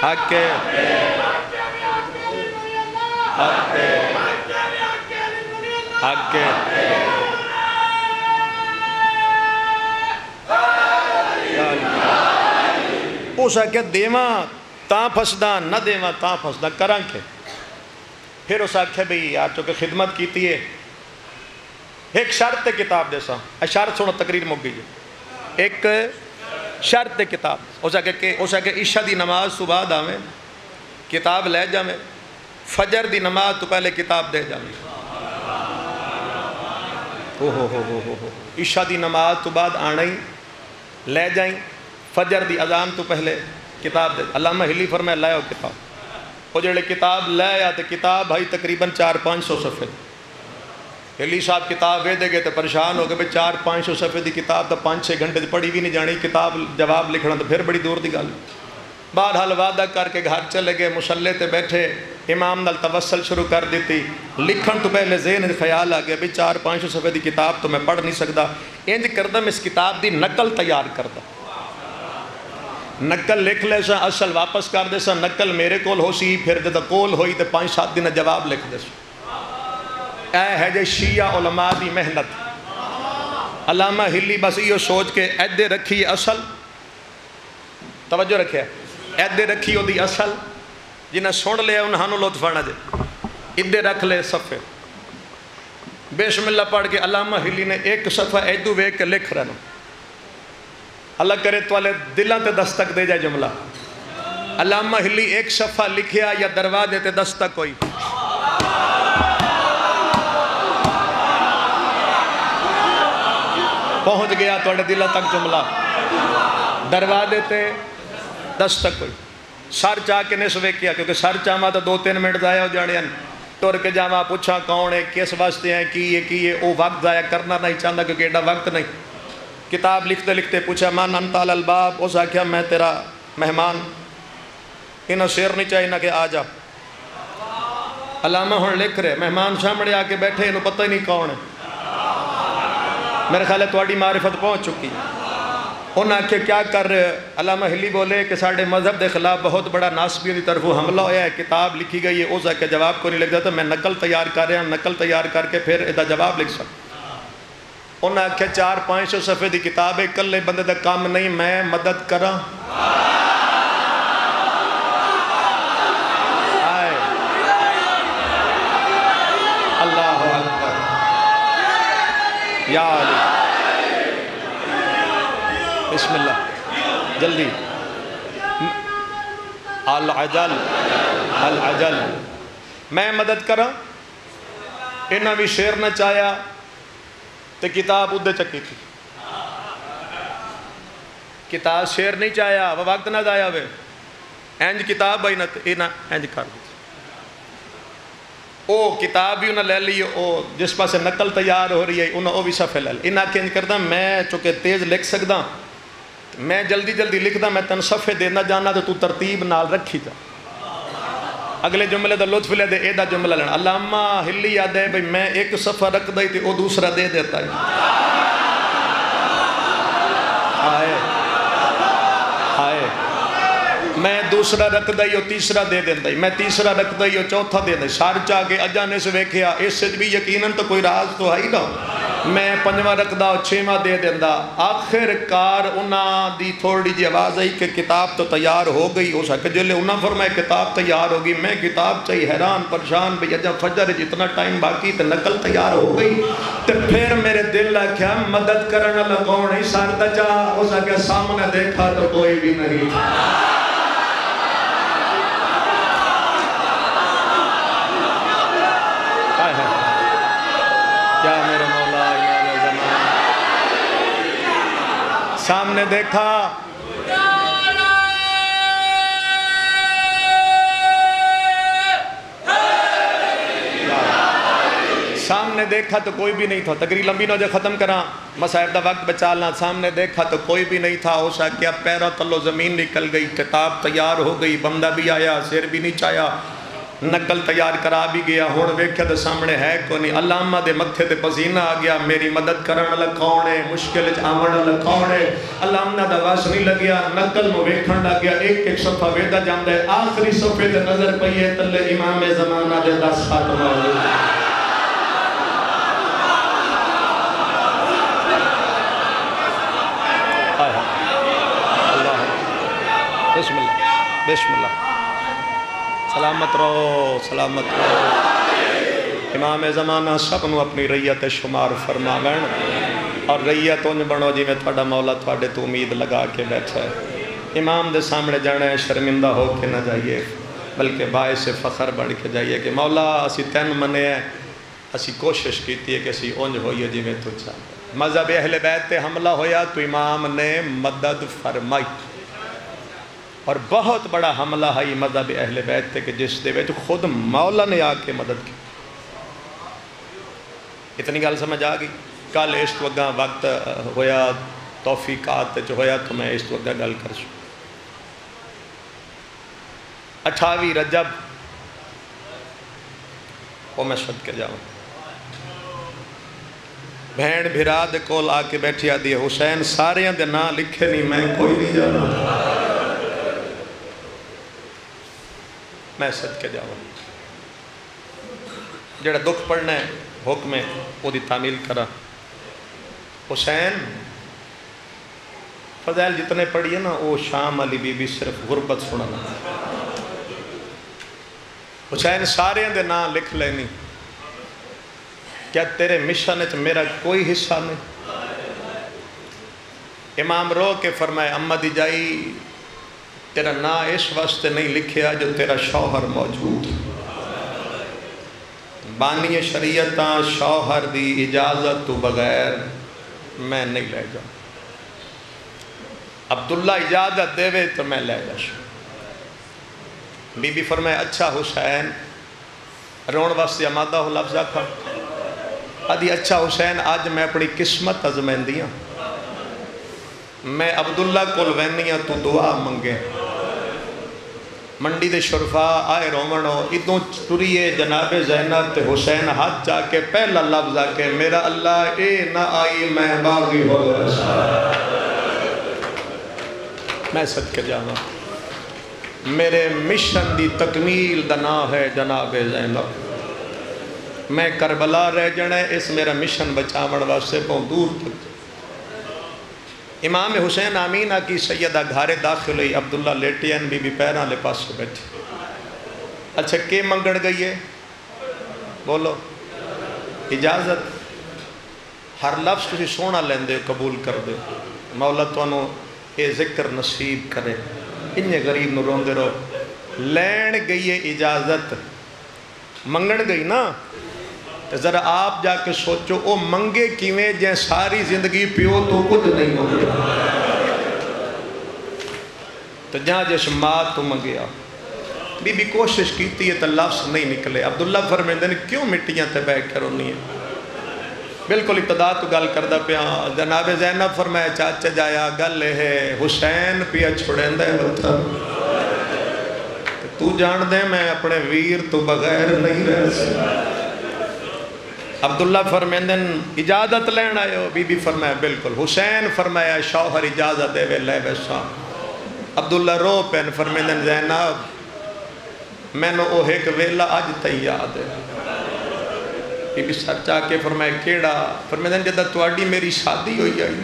حق ہے حق ہے اس آخیا دیواں تاں پھسدا نہ دیواں تاں پھسدا کراں کے. پھر اس آخیا بھئی یار چونکہ خدمت کیتی ہے ایک شرط تے کتاب دے سا شرط سنو تقریر مک گئی ہے ایک شرط تے کتاب اس آخیا عشاء دی نماز تو بعد آویں کتاب لے جاویں فجر دی نماز تو پہلے کتاب دے جاویں. عشاء دی نماز تو بعد آنا ہی لے جائیں فجر دی اذان تو پہلے کتاب دے. علامہ ہلی فرمایا لائے ہو کتاب وہ جڑے کتاب لے آیا تو کتاب بھائی تقریباً 400-500 صفحے. ہلی صاحب کتاب وے دے گئے تو پریشان ہو گئے بھئی 400-500 صفحے دی کتاب تو 5-6 گھنٹے پڑھی بھی نہیں جانی کتاب جواب لکھنا تو پھر بڑی دور دی گل. بہرحال وعدہ کر کے گھر چلے گئے مصلے تے بیٹھے امام نال توسل شروع کر دیتی. لکھن تو پہلے ذہن خیال آ گیا بھئی 400-500 صفحے دی کتاب تو میں پڑھ نہیں سکتا انج کردم اس کتاب دی نقل تیار کردہ نقل لکھ لے سا اصل واپس کر دے سا نقل میرے کول ہو سی پھر جدہ کول ہوئی تے 5-7 دن جواب لکھ دے سا. اے ہے جے شیعہ علماء دی محنت. علامہ ہلی بس یہ سوچ کے ایدے رکھی اصل توجہ رکھے ایدے رکھی ہو دی اصل جنہیں سن لے انہوں لطف آنا دے ادھے رکھ لے صفحے بسم اللہ پڑھ کے علامہ ہلی نے ایک صفحہ ایدو ویک کے لکھ رہنا اللہ کرے تو والے دلوں تے دستک دے جائے جملہ. علامہ ہلی ایک صفحہ لکھیا یا دروازے تے دستک ہوئی پہنچ گیا تو دلوں تک جملہ دروازے تے دستک ہوئی. سر چاہ کے نسوے کیا کیونکہ سر چاہما تو 2-3 منٹ ضائع ہو جانے ہیں ٹر کے جاوا پوچھا کون ہے کس واسطے ہیں کی وہ وقت ضائع کرنا نہیں چاہتا کیونکہ ایڈا وقت نہیں. کتاب لکھتے لکھتے پوچھا من انت علی الباب اس آخیا میں تیرا مہمان انہیں شیر نہیں چاہیے نہ کہ آ جا. علامہ ہوں لکھ رہے مہمان سامنے آ کے بیٹھے انہوں پتہ ہی نہیں کون ہے میرے خیال ہے تواڈی معرفت پہنچ چکی. انہوں نے کیا کر رہے علامہ ہلی بولے کہ ساڑھے مذہب دے خلاف بہت بڑا ناسبیوں کی طرف حملہ ہویا ہے کتاب لکھی گئی ہے اس کے جواب کو نہیں لکھ جاتا میں نقل تیار کر رہا ہوں نقل تیار کر کے پھر ادھا جواب لکھ سکتا. انہوں نے کہا 400-500 صفحے دی کتاب ہے کلے بندے دا کام نہیں میں مدد کراں. اللہ اکبر یا علی بسم اللہ جلدی العجل العجل میں مدد کراں. انہاں بھی شیر نہ چاہیا تو کتاب ادھے چکی تھی کتاب شیر نہیں چاہیا وہ وقت نہ ضائع ہوئے اینج کتاب بھائی نہ اینج کر دی او کتاب بھی انہیں لے لی او جس پاس نقل تیار ہو رہی ہے انہیں وہ بھی صفحے لے لی. انہیں کینج کرتا میں چونکہ تیز لکھ سکتا میں جلدی جلدی لکھدا میں تن صفحے دینا جانا تو ترتیب نال رکھی جا اگلے جملے دا لطف لے دے اے دا جملہ لینا. علامہ ہلی یاد ہے بھئی میں ایک صفحہ رکھ دائی تھی وہ دوسرا دے دیتا ہے. آئے میں دوسرا رکھ دائی وہ تیسرا دے دیتا ہے میں تیسرا رکھ دائی وہ چوتھا دے دیتا سار چاہ کے اجانے سے ویکھیا اس سے بھی یقیناً تو کوئی راز تو ہے ہی نہ میں 5واں رکھ دا اور 6واں دے دیتا. آخر کار انہاں دی تھوڑی جی آواز آئی کہ کتاب تو تیار ہو گئی ہو سکے جلے انہاں فرمائے کتاب تیار ہوگی میں کتاب چاہیے حیران پریشان بھی اجا فجر جتنا ٹائم باقی تو نقل تیار ہو گئی تو پھر میرے دل لکھیا مدد کرنا لگون ہی سارتا چاہ ہو سکے سامنے دیکھا تو کوئی بھی نہیں. کیا میرے مولا امام زمان سامنے دیکھا سامنے دیکھا تو کوئی بھی نہیں تھا. تقریر لمبی نہ جو ختم کراں مسائب دا وقت بچالنا. سامنے دیکھا تو کوئی بھی نہیں تھا. ہو سکیا پیرا تلو زمین نکل گئی کتاب تیار ہو گئی بندہ بھی آیا سیر بھی نہیں چاہیا نقل تیار کرا بھی گیا، ہون ویکھیا تے سامنے ہے کو نہیں، علامہ دے متھے تے پسینہ آ گیا، میری مدد کرن والا کون ہے، مشکل وچ آون والا کون ہے، علامہ دا واس نہیں لگیا، نقل نو ویکھن لگ گیا، ایک ایک صفحہ ویدا جاندا ہے، آخری صفحے تے نظر پئی ہے تلے امام زمانہ دے 10 خط موجود۔ بسم اللہ بسم اللہ، سلامت رہو سلامت رہو۔ امام زمانہ سب نو اپنی ریت شمار فرماویں، اور ریت انج بنو جی میں تھوڑا مولا تھوڑے تو امید لگا کے بیٹھا ہے۔ امام دے سامنے جانا ہے شرمندہ ہو کے نہ جائیے، بلکہ باعث فخر بڑھ کے جائیے کہ مولا اسی تین منے ہیں، اسی کوشش کیتی ہے کہ اسی انج ہوئیے جی میں تو چاہتا۔ مذہب اہل بیت تے حملہ ہویا تو امام نے مدد فرمائی، اور بہت بڑا حملہ ہے مذہب اہل بیت تے کہ جس دے وچ خود مولا نے آ کے مدد کی۔ اتنی گل سمجھ آ گئی؟ کل اس وگاں وقت ہویا توفیقات جو ہویا تو میں اس وگاں گل کر سوں۔ 28 رجب وہ میں شد کے جاؤں، بہن بھرا دے کول آ کے بیٹھی آدھی ہے حسین سارے دے نام لکھے نہیں، میں کوئی نہیں جانا، میں صد کے جاؤں جڑا دکھ پڑھنا ہے حکم ہے وہ دی تعمیل کرا۔ حسین فضائل جتنے پڑھی ہے نا وہ شام علی بی بی صرف غربت سننا، حسین سارے دے نام لکھ لینی، کیا تیرے مشن ہے میرا کوئی حصہ نہیں؟ امام رو کے فرمائے اما دی جائی تیرا نا اس واسطے نہیں لکھیا جو تیرا شوہر موجود، بانی شریعتاں شوہر دی اجازت تو بغیر میں نہیں لے جاؤں، عبداللہ اجازت دے وے تو میں لے جاؤں۔ بی بی فرمائے اچھا حسین، رون واسطے آمادہ ہو لفظ آکھا، آدھی اچھا حسین آج میں اپنی قسمت ازمین دیاں، میں عبداللہ کول وینیاں تو دعا منگے۔ منڈی دے شرفا آئے رومنو ادوں ٹریے جناب زینب تے حسین ہاتھ جا کے پہلا لفظ آ کے میرا اللہ اے نہ آئی میں باغی ہو رسا، میں صدقے جانا میرے مشن دی تکمیل دنا ہے جناب زینب، میں کربلا رہ جنے اس میرا مشن بچاون واسطے بہت دور تک۔ امام حسین آمینہ کی سیدہ گھارے داخل ہوئی، عبداللہ لیٹین بی بی پیران لے پاس سے بیٹھی۔ اچھا کے منگڑ گئی ہے؟ بولو اجازت، ہر لفظ تسی سونا لیندے قبول کر دے، مولا تو انہوں اے ذکر نصیب کرے، انہیں غریب نو روندے رو لین گئی ہے اجازت، منگڑ گئی نا، ذرا آپ جا کے سوچو او منگے کیویں جائیں ساری زندگی پیو تو کچھ نہیں منگے، تو جہاں جس ماں تو منگیا بی بی کوشش کیتی ہے تو لفظ نہیں نکلے۔ عبداللہ فرمیندے نے کیوں مٹیاں تے بیٹھ کر ہونی ہے؟ بالکل ابتدا تو گل کردہ پیا، جناب زینب فرمایا چاچا جایا گل ہے حسین پیا چھڑین دے ہوتا، تو جان دے میں اپنے ویر تو بغیر نہیں رہ سکتا۔ عبداللہ فرمیندن اجازت لین آئے ہو؟ بی بی فرمایا بالکل۔ حسین فرمایا شوہر اجازت دے وے لے بیسا۔ عبداللہ رو پین فرمیندن زینب میں نو اوہ ایک ویلہ آج تیاد ہے۔ بی بی سر چاہ کے فرمایا کیڑا؟ فرمیندن جدہ تواڈی میری شادی ہوئی آئی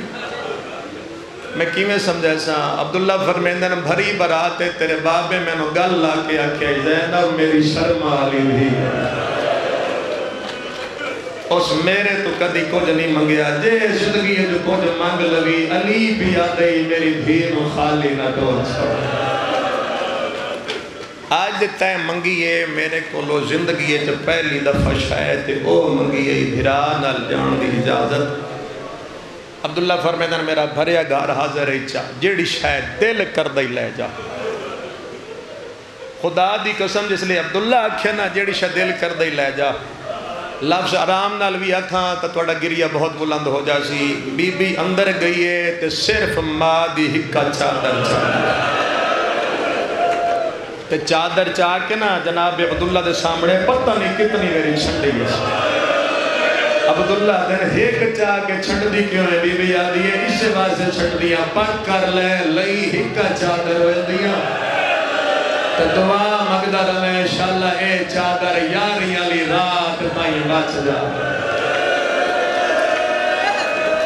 میں کیویں سمجھے سا؟ عبداللہ فرمیندن بھری برات ہے تیرے بابے میں نو گل لا کے آکھے زینب میری شرم آلی بھی اس میرے تو کدی کچھ نہیں منگیا، جے زندگی ہے جو کچھ مانگ لگی علی بھی آدھے میری دھیر و خالی نہ ڈول سکتا۔ آج تے منگیے میرے کو لو زندگی ہے جو پہلی دفعہ شاید او منگیے بھرا نال جان دی اجازت۔ عبداللہ فرمیدن میرا بھریا گار حاضر ہے چاہ جیڑی شاید دل کر دے لے جا، خدا دی قسم جس لئے عبداللہ آکھے نا جیڑی شاید دل کر دے لے جا، لفظ آرام نال بھی آکھاں تو توڑا گریہ بہت بلند ہو جا سی۔ بی بی اندر گئی ہے تو صرف ماں دی ہکا چادر چاہتا، تے چادر چاہ کے نا جناب عبداللہ دے سامنے پتہ نہیں کتنی میری چھنڈی ہے عبداللہ دن ایک چاہ کے چھنڈ دی کیوں ہے بی بی آدھی ہے اسے واسے چھنڈ دیا پک کر لے لئی ہکا چادر ہوئے دیا تے دعا مقدر میں انشاءاللہ اے چادر یاری علی رات تائیں بچ جا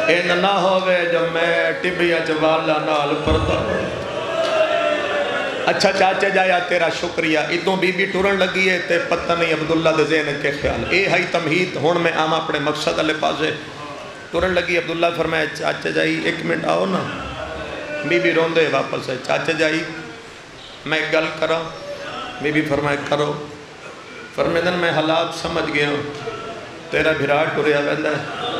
ان نہ ہوئے جب میں ٹبیا چوالا نال پردہ اچھا چاچے جایا تیرا شکریہ اتوں بی بی ٹورن لگی ہے تے پتہ نہیں عبداللہ دے ذہن کے خیال اے ہائی تمہید ہون میں آم اپنے مقصد علی پاسے ٹورن لگی عبداللہ فرمائے چاچے جائی ایک منٹ آؤ نا بی بی رون دے واپس ہے چاچے جائی میں گل کرا بی بی فرمائے کرو فرمیدن میں حالات سمجھ گیا ہوں تیرا بھراٹ ٹوریا بندہ ہے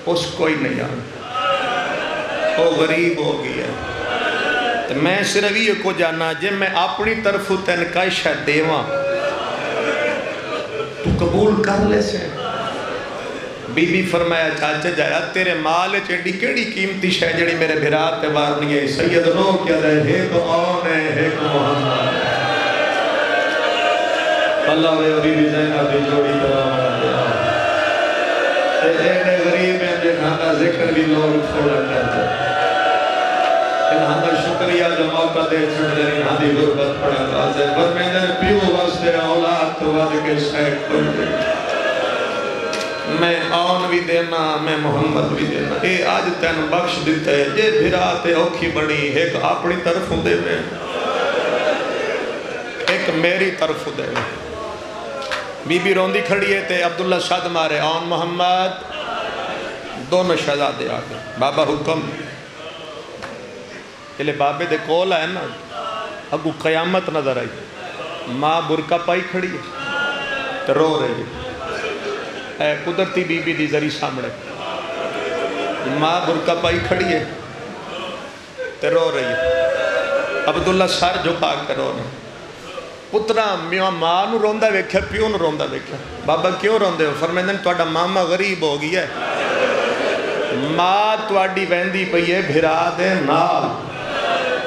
اس کوئی نہیں آنا وہ غریب ہو گیا ہے میں صرف یہ کو جانا جب میں اپنی طرف تنکائی شاید دیواں تو قبول کر لے سے بی بی فرمایا چاچے جایا تیرے مال چیڑی کیڑی قیمتی شاید جڑی میرے بھرات تے بارنی ہے سید رو کیا دے ہے تو آن ہے تو محمد اللہ وے بی بی زینب دی جوڑی طرح دیا اے غریب ہیں جنہاں ذکر بھی لوگ کھوڑا کرتے انہاں دا شکریہ جو موقع دے چھڑ دے انہاں دی غربت پڑا رازے پر میں نے پیو واسطے اولاد تو ود کے شیخ کھل دے میں آن بھی دینا میں محمد بھی دینا اے آج تین بخش دیتے جے بھراتے اوکھی بڑی ایک اپنی طرف دے میں ایک میری طرف دے میں بی بی روندی کھڑی ہے تے عبداللہ شاد مارے آن محمد دونوں شہزادے آگے بابا حکم یہ بابے دے کول ہے نا اگو قیامت نظر آئی ماں برکہ پائی کھڑی ہے تو رو رہی ہے اے قدرتی بی بی دی ذری سامنے ماں برکہ پائی کھڑی ہے تو رو رہی ہے عبداللہ سر جھکا کے رو رہے پترا ماں نو روندہ ویکھیا پیو نو روندہ ویکھیا بابا کیوں روندے ہو فرمیدن توڑا ماما غریب ہو گیا ہے ماں توڑی ویندی پئی ہے بھرا دے نال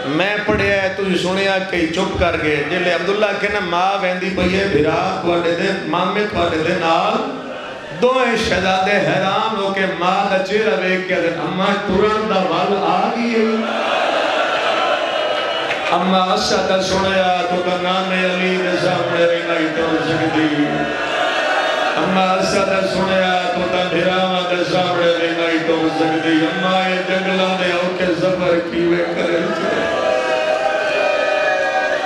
میں پڑھیا ہے تجھے سنیا کئی چپ کر گئے جلے عبداللہ کہنا ماں ویندی پئی ہے بھرا توڑے دے مامے توڑے دے نال دوئے شہزادے حیران ہو کے ماں دا چہرہ ویکھ کے اماں ترن دا وال آ گئی ہے اماں اسد سنیا تو نام علی دے سامنے بھی نہیں توڑ سکتی اماں اسد سنیا تو بھراواں دے سامنے بھی نہیں توڑ سکتی اماں یہ جنگلاں دے اوکے سفر کیویں کرے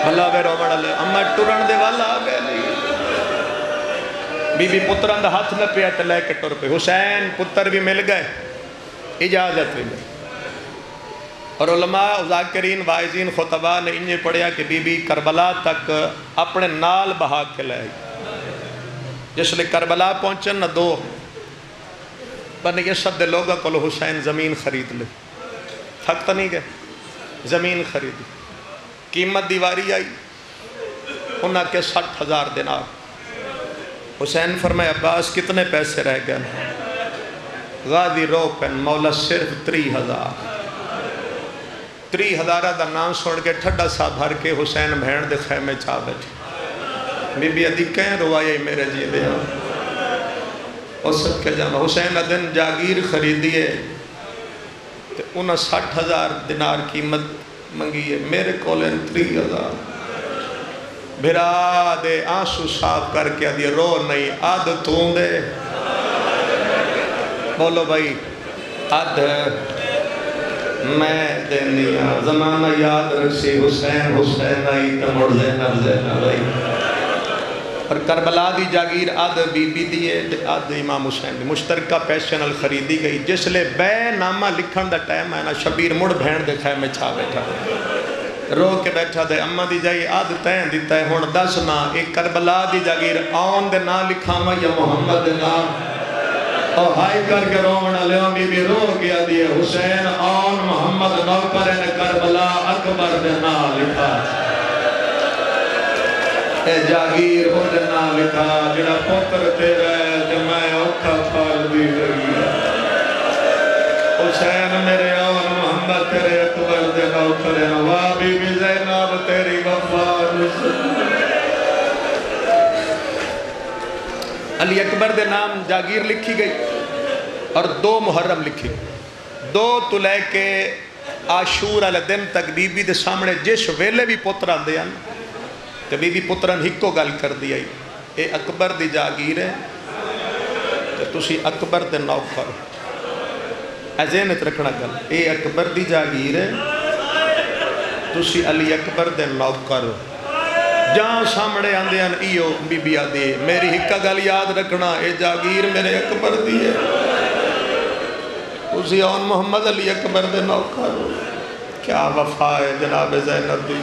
اللہ وے رومن علی اماں ٹرن دے والا آ گئے نہیں بی بی پتران دا ہاتھ نہ پیا تے لے کے ٹر پہ حسین پتر بھی مل گئے اجازت بھی مل اور علماء ذاکرین واعظین خطبہ نے انہیں پڑھیا کہ بی بی کربلا تک اپنے نال بہا کے لے جس لئے کربلا پہنچن نہ دو بنے یہ شد لوگا کلو حسین زمین خرید لے تھکتا نہیں گئے زمین خریدی قیمت دیواری آئی انہاں کے 60,000 دینار حسین فرمائے عباس کتنے پیسے رہ گئے غازی رو پن مولا صرف 30,000 30,000 دا نام سوڑ کے ٹھڈا سا بھر کے حسین بھین دے خیمے چاہ بیٹھے بی بی ادھی کہیں روائی میرے جی دے اوسط کے جانا حسین ادن جاگیر خریدیے انہاں 60,000 دینار قیمت منگی ہے میرے کولن 30,000 بھرا دے آنسو صاف کر کے دیا رو نہیں آدھ توں دے بولو بھائی آدھ میں دینیا زمانہ یاد رکھسی حسین حسین آئی تمڑ زینب زینب آئی اور کربلا دی جاگیر آدھ بی بی دیئے آدھ امام حسین دی مشترکہ پیشنل خریدی گئی جس لئے بے نامہ لکھن دا ٹائم ہے نا شبیر مڑ بھین دے خیمے چھا بیٹھا رو کے بیٹھا دے اممہ دی جائی آدھ تین دیتا ہے ہون دسنا ایک کربلا دی جاگیر آن دے نا لکھاما یا محمد دے نام اور ہائی کر کے رومن علیہ بی بی رو کیا دیئے حسین آن محمد نوکرین کربلا اکبر دے نا لکھا اے جاگیر ہو دے نا لکھا جڑا پتر تیرے جو میں اوکھا پھال دی گئی حسین میرے آن محمد تیرے اکبر دے نوکرین واہ بی بی زینب تیری وفا علی اکبر دے نام جاگیر لکھی گئی اور 2 محرم لکھی، 2 تو لے کے عاشور والے دن تک بی بی دے سامنے جس ویلے بھی پتر آندے ہیں تو بی بی پترن ہکو گل کر دی آئی، اے اکبر دی جاگیر ہے تو تسی اکبر دے نوکر، اے ذہن وچ رکھنا گل، اے اکبر دی جاگیر ہے تسی علی اکبر دے نوکر، جہاں سامنے آندے ہیں ایو بی بی آدھی میری ہکا گل یاد رکھنا، اے جاگیر میرے اکبر دی ہے، تسی آن محمد علی اکبر دے نوکر، کیا وفا ہے جناب زینب دی۔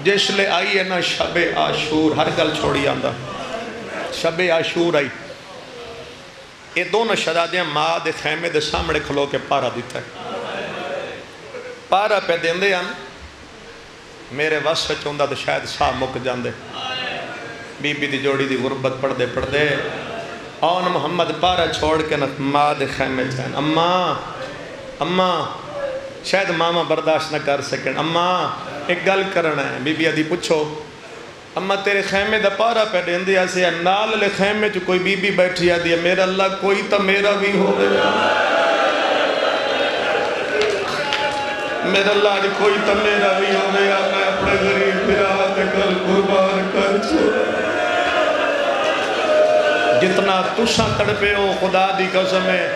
جس لے آئی ہے نا شب عاشور، ہر گل چھوڑی آندہ، شب عاشور آئی، یہ دونوں شہزادیاں ماں دے خیمے دے سامنے کھلو کے پارا دیتا ہے، پارا پہ دیندے ہیں میرے واسطے چوندہ تو شاید ساہ مک جاندے، بی بی دی جوڑی دی غربت پڑھ دے آن محمد پارا چھوڑ کے ماں دے خیمے جائیں، اماں شاید ماما برداشت نہ کر سکیں، اماں ایک گل کرنا ہے، بی بی آدھی پوچھو، اماں تیرے خیمے دا پارا پہ دیندے ایسے ہے، نال لے خیمے جو کوئی بی بی بیٹھی آدھی ہے، میرا اللہ کوئی تا میرا بھی ہو گیا، میرا اللہ کوئی تا میرا بھی ہو گیا، میں اپنے غریب برات کل قربان کر چھوڑا، جتنا تساں تڑپے ہو خدا دی قسم ہے،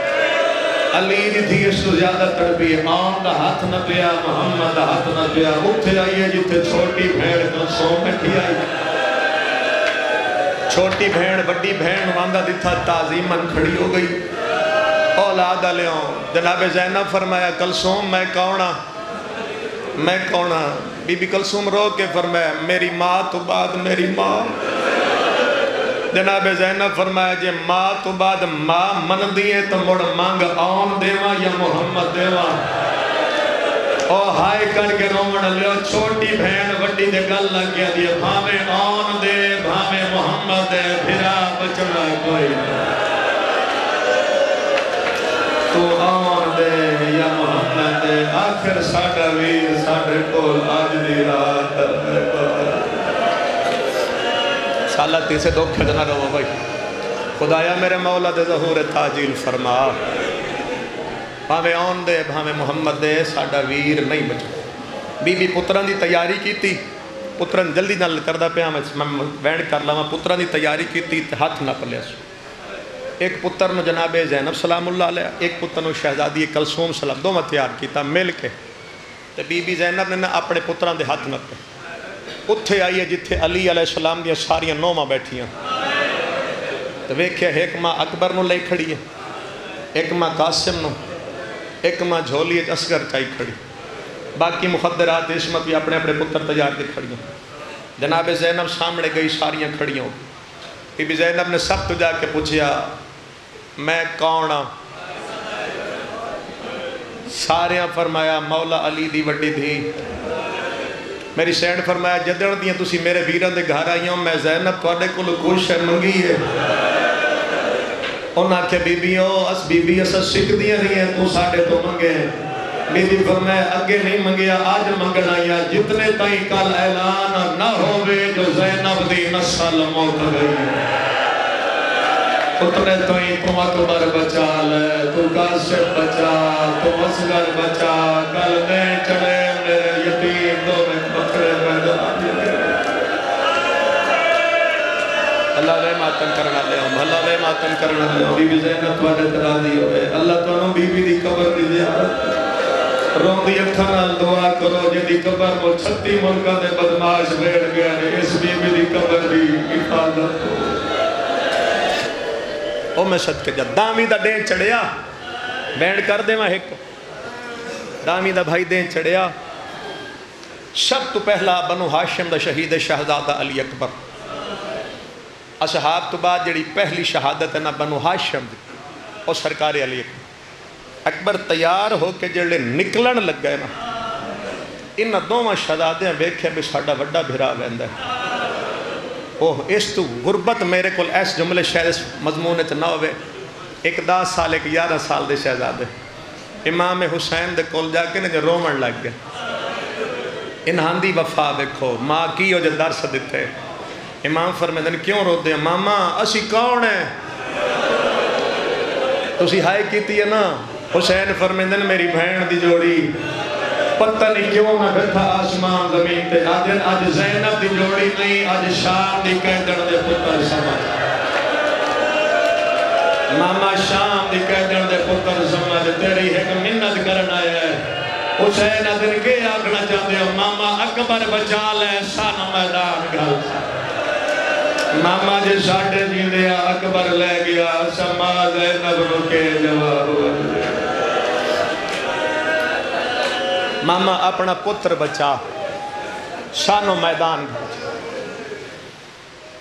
علی دی تھی اس تو زیادہ تڑپی ہے، آن دا ہاتھ نہ پیا، محمد دا ہاتھ نہ پیا، اٹھے آئیے جتے چھوٹی بھیڑ کلثوم بیٹھی آئی، چھوٹی بھیڑ بڑی بھیڑ واندہ دیتھا تعظیماً کھڑی ہو گئی، اولاد علیوں جناب زینب فرمایا کلثوم میں کونہ، بی بی کلثوم رو کے فرمایا میری ماں تو بعد میری ماں، جناب زینب فرمایا جے ماں تو بعد ماں من دیئے تو مڑ مانگ آن دیواں یا محمد دیواں، او ہائے کر کے رومن لیو چھوٹی بھین وڈی دے گل لگ گیا دیئے، بھامے آن دے بھامے محمد دے پھرا بچنا کوئی تو آن دے یا محمد دے، آخر ساڑھا ویر ساڑھے کول آج دی رات سالتی سے دو کھڑنا رہو بھائی، خدایا میرے مولا دے ظہور تاجیل فرما، بھامے آن دے بھامے محمد دے ساڑھا ویر نہیں بچو، بی بی پتران دی تیاری کی تھی، پتران جلدی نہ کردہ پہ میں وینڈ کر لما، پتران دی تیاری کی تھی ہاتھ نہ پلے سو، ایک پتر نو جناب زینب سلام اللہ علیہ، ایک پتر نو شہزادی کلثوم سلام، دو میں تیار کیتا مل کے، تو بی بی زینب نے اپنے پتران دے ہاتھ نہ پہ، اتھے آئیے جتھے علی علیہ السلام دیا ساریاں نومہ بیٹھیاں، تو ویکھے ایک ماں اکبر نو لے کھڑی ہے، ایک ماں قاسم نو، ایک ماں جھولی اصغر چاہی کھڑی، باقی مخدرات عصمت بھی اپنے پتر تیار کے کھڑیاں، جناب زینب سامنے گئی ساریاں کھڑیاں، بی بی زینب نے سب تو جا کے پوچھیا میں کونہ، ساریاں فرمایا مولا علی دی وڈی تھی، میری سینڈ فرمایا جدن دیاں تسی میرے ویران دے گھر آئیوں میں زینب توڑے کو کوئی شے منگی ہے، انہاں کہ بی بی اسا سکھ دیاں نہیں ہیں تو ساڑھے تو منگے ہیں، بی بی فرمایا اگے نہیں منگیا آج منگنا یا جتنے تائیں کل اعلان نہ ہوئے جو زینب دی نسل موت گئی ہے، اتنے تائیں تو اکبر بچا لے تو قاسم بچا تو اصغر بچا کل میں چڑے میرے یتیم دو میں بکرے پیدا دیئے، اللہ لے ماتم کرنا لے ہم، اللہ لے ماتم کرنا لے ہم، بی بی زینب توڑے ترا دی ہوئے، اللہ تو انہوں بی بی دی قبر دی زیارت رون دی اکھانا دعا کرو جی دی قبر کو 36 ملکہ دے بدماش بیٹھ گیا ہے، اس بی بی دی قبر دی حفاظت ہو، او میں صدقے جا دامی دا دین چڑھیا بینڈ کر دے میں ایک دامی دا بھائی دین چڑھیا، سب تو پہلا بنو ہاشم دا شہید شہزادہ علی اکبر، اصحاب تو بعد جڑی پہلی شہادت ہے نا بنو ہاشم دی اور سرکار علی اکبر تیار ہو کے جڑے نکلن لگ گئے نا، انہاں دوواں شہزادیاں ویکھے بھی ساڈا وڈا بھرا ویندا ہے، اوہ اس تو غربت میرے کول ایس جملے شاید اس مضمون تے نہ ہوئے، ایک 10 سال ایک 11 سال دے شہزادے امام حسین دے کول جا کے نے جو رومن لگ گئے، انہاں دی وفا دیکھو، ماں کی ہو جو درس دیتے امام فرمیندے نے کیوں رو دے ماما اسی کون ہے تسی ہائے کیتی ہے نا حسین فرمیندے نے میری بہن دی جوڑی پتہ نہیں کیوں میں بیٹھا آسمان زمین تے آدھن آج زینب دی جوڑی نہیں آج شام دی قیدن دے پتر سمجھ ماما شام دی قیدن دے پتر سمجھ تیری ایک منت کرنا ہے حسین ادھر کے آگنا چاہتے ہو ماما اکبر بچا لے سانو میدان گھر ماما جی ساڑھے جی دیا اکبر لے گیا سما زینب رکے جواب ماما اپنا پتر بچا سانو میدان گھر